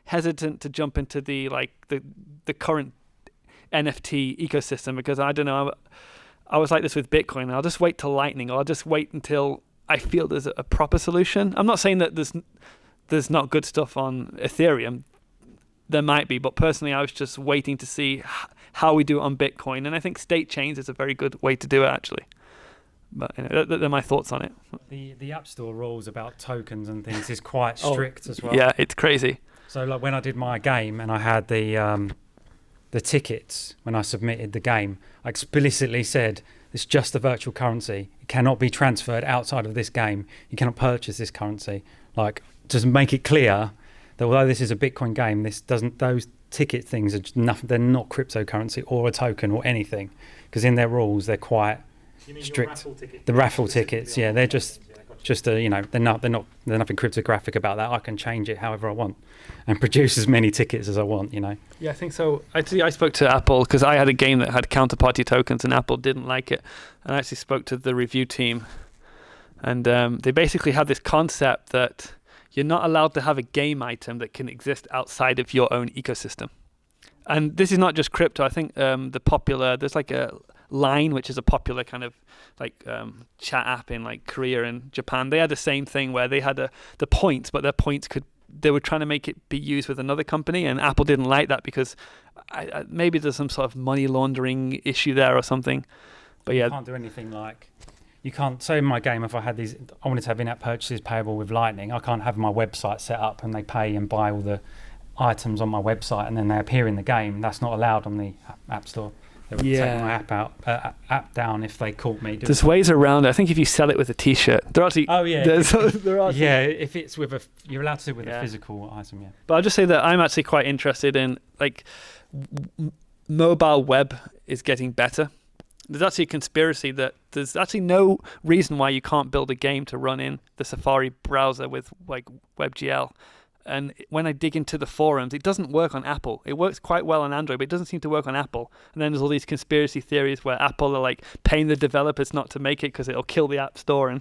[SPEAKER 2] hesitant to jump into the current NFT ecosystem, because I don't know, I was like this with Bitcoin. I'll just wait till Lightning, or I'll just wait until I feel there's a proper solution. I'm not saying that there's not good stuff on Ethereum. There might be, but personally I was just waiting to see how we do it on Bitcoin, and I think state chains is a very good way to do it actually. But they're my thoughts on it.
[SPEAKER 10] The App Store rules about tokens and things is quite strict as well.
[SPEAKER 2] Yeah, it's crazy.
[SPEAKER 10] So like when I did my game and I had the tickets when I submitted the game, I explicitly said it's just a virtual currency. It cannot be transferred outside of this game. You cannot purchase this currency. Like, just make it clear that although this is a Bitcoin game, those ticket things are just nothing. They're not cryptocurrency or a token or anything, because in their rules they're quite strict. The raffle tickets, yeah, they're just they're nothing cryptographic about that. I can change it however I want and produce as many tickets as I want. Yeah,
[SPEAKER 2] I think so. Actually, I spoke to Apple because I had a game that had counterparty tokens and Apple didn't like it. And I actually spoke to the review team, and they basically had this concept that you're not allowed to have a game item that can exist outside of your own ecosystem. And this is not just crypto. I think there's like a Line, which is a popular kind of like chat app in like Korea and Japan. They had the same thing where they had the points, but their points they were trying to make it be used with another company, and Apple didn't like that because maybe there's some sort of money laundering issue there or something. But yeah,
[SPEAKER 10] you can't do anything like, you can't say in my game, if I wanted to have in-app purchases payable with Lightning, I can't have my website set up and they pay and buy all the items on my website and then they appear in the game. That's not allowed on the App Store. They would take my app down if they caught me.
[SPEAKER 2] There's ways around it. I think if you sell it with a T-shirt, they're actually.
[SPEAKER 10] Oh yeah. If it's with you're allowed to do it with a physical item. Yeah.
[SPEAKER 2] But I'll just say that I'm actually quite interested in like mobile web is getting better. There's actually a conspiracy that there's actually no reason why you can't build a game to run in the Safari browser with like WebGL. And when I dig into the forums, it doesn't work on Apple. It works quite well on Android, but it doesn't seem to work on Apple. And then there's all these conspiracy theories where Apple are like paying the developers not to make it because it'll kill the App Store.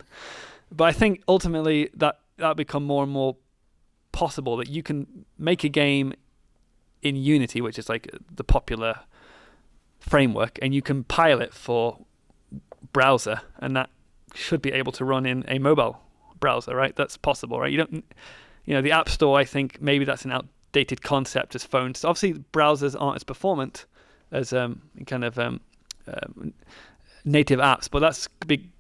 [SPEAKER 2] But I think ultimately that'll become more and more possible, that you can make a game in Unity, which is like the popular framework, and you can compile it for browser, and that should be able to run in a mobile browser, right? That's possible, right? The App Store, I think maybe that's an outdated concept as phones. Obviously, browsers aren't as performant as native apps, but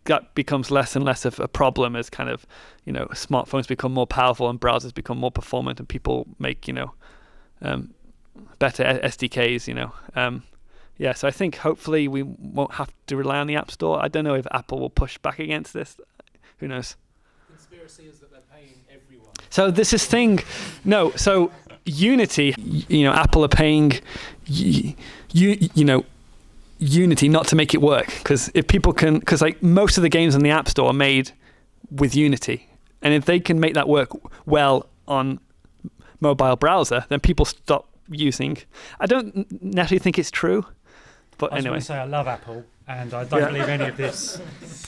[SPEAKER 2] that becomes less and less of a problem as kind of, smartphones become more powerful and browsers become more performant and people make, better SDKs, so I think hopefully we won't have to rely on the App Store. I don't know if Apple will push back against this. Who knows?
[SPEAKER 5] Conspiracy is that they're paying everyone.
[SPEAKER 2] So this is thing. No, so Unity, Apple are paying, Unity not to make it work, because if people can, because like most of the games in the App Store are made with Unity, and if they can make that work well on mobile browser, then people stop using. I don't necessarily think it's true, but anyway.
[SPEAKER 10] I was going to say I love Apple, and I don't believe any of this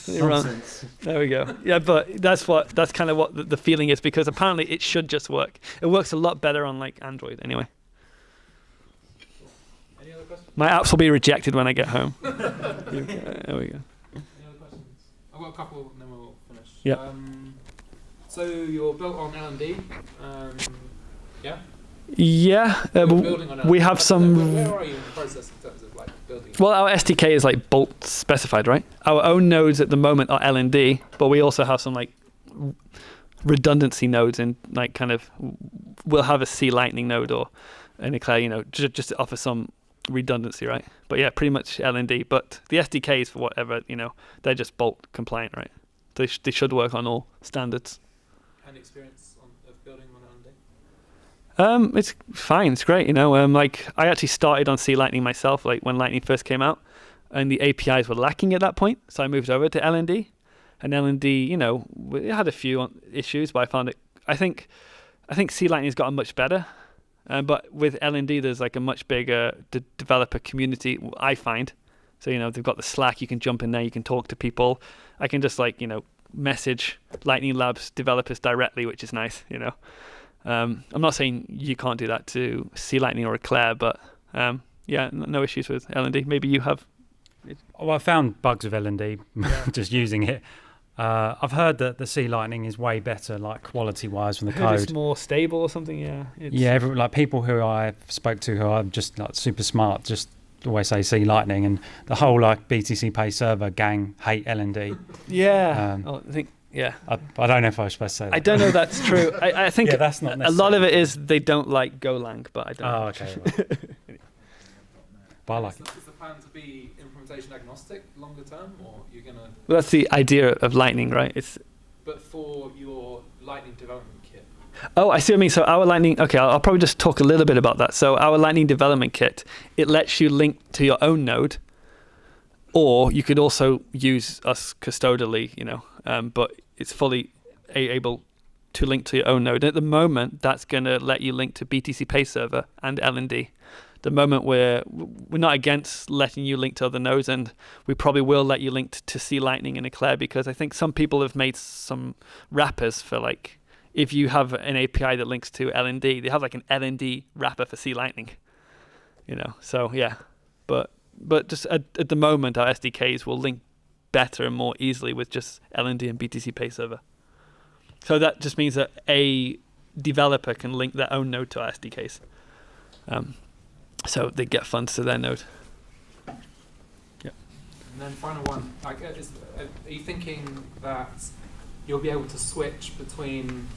[SPEAKER 10] nonsense.
[SPEAKER 2] There we go. Yeah, but that's kind of what the feeling is, because apparently it should just work. It works a lot better on like Android anyway.
[SPEAKER 5] Any other questions?
[SPEAKER 2] My apps will be rejected when I get home. There we go.
[SPEAKER 5] Any other questions? I've got a couple, and then we'll finish.
[SPEAKER 2] Yeah.
[SPEAKER 5] So you're built on L&D. Yeah.
[SPEAKER 2] Yeah.
[SPEAKER 5] Building on
[SPEAKER 2] We have some.
[SPEAKER 5] Where are you in the process in terms of like building?
[SPEAKER 2] Well, our SDK is like bolt specified, right? Our own nodes at the moment are L&D, but we also have some like redundancy nodes, and like kind of we'll have a C Lightning node or an Eclair, just to offer some redundancy, right? But yeah, pretty much L&D. But the SDKs for whatever, they're just bolt compliant, right? They should work on all standards.
[SPEAKER 5] And experience of building on L&D?
[SPEAKER 2] It's fine. It's great. Like I actually started on C Lightning myself, like when Lightning first came out, and the APIs were lacking at that point. So I moved over to L&D, and L&D, it had a few issues, but I found it. I think C Lightning's gotten much better, but with L&D, there's like a much bigger developer community. I find. So they've got the Slack. You can jump in there. You can talk to people. I can just message Lightning Labs developers directly, which is nice. I'm not saying you can't do that to C Lightning or Eclair, but no issues with L&D. Maybe you have.
[SPEAKER 10] Well, I found bugs with L&D just using it. I've heard that the C Lightning is way better, like quality-wise from the code.
[SPEAKER 2] It's more stable or something. Yeah.
[SPEAKER 10] Like people who I spoke to who are just like super smart, just always say C Lightning, and the whole like BTC Pay server gang hate L&D.
[SPEAKER 2] Yeah. I think. Yeah.
[SPEAKER 10] I don't know if I was supposed to say that.
[SPEAKER 2] I don't know if that's true. I think
[SPEAKER 10] that's not
[SPEAKER 2] a lot of it is they don't like Golang, but I don't know.
[SPEAKER 10] Oh, okay. Right. But I like it.
[SPEAKER 5] Is the plan to be implementation agnostic longer term, or you're going to...
[SPEAKER 2] Well, that's the idea of Lightning, right?
[SPEAKER 5] But for your Lightning development kit.
[SPEAKER 2] Oh, I see what I mean. So our Lightning... Okay, I'll probably just talk a little bit about that. So our Lightning development kit, it lets you link to your own node, or you could also use us custodially, but it's fully able to link to your own node. At the moment, that's going to let you link to BTC Pay Server and L&D. The moment we're not against letting you link to other nodes, and we probably will let you link to C Lightning and Eclair, because I think some people have made some wrappers for like, if you have an API that links to L&D, they have like an L&D wrapper for C Lightning, So yeah, but just at the moment, our SDKs will link better and more easily with just L&D and BTC Pay Server. So that just means that a developer can link their own node to our SDKs. So they get funds to their node. Yeah.
[SPEAKER 5] And then final one, are you thinking that you'll be able to switch between,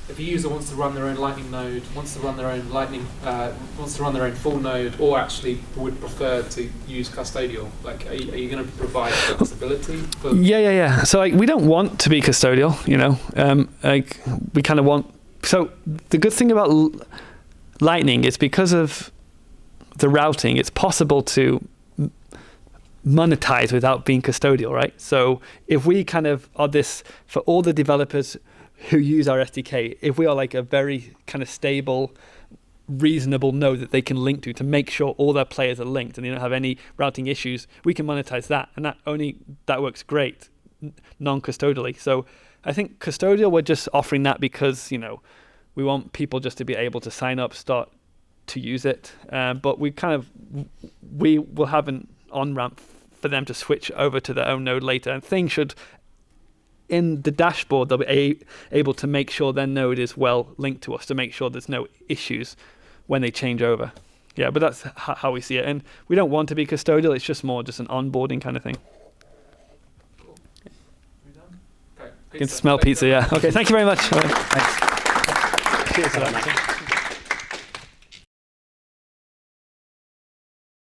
[SPEAKER 5] if a user wants to run their own Lightning node, wants to run their own full node, or actually would prefer to use custodial? Like, are you going to provide flexibility?
[SPEAKER 2] Yeah. So we don't want to be custodial, we kind of want. So the good thing about Lightning is because of the routing, it's possible to monetize without being custodial, right? So if we kind of are this, for all the developers who use our SDK, if we are like a very kind of stable, reasonable node that they can link to make sure all their players are linked and they don't have any routing issues, we can monetize that. And that works great non-custodially. So I think custodial, we're just offering that because, we want people just to be able to sign up, start to use it. But we will have an on-ramp for them to switch over to their own node later. And things should, in the dashboard, they'll be able to make sure their node is well linked to us, to make sure there's no issues when they change over. Yeah, but that's how we see it. And we don't want to be custodial. It's just more just an onboarding kind of thing.
[SPEAKER 5] Cool. We done? Okay.
[SPEAKER 2] You can smell pizza, yeah. Okay, thank you very much. All right. Thanks. Cheers for that.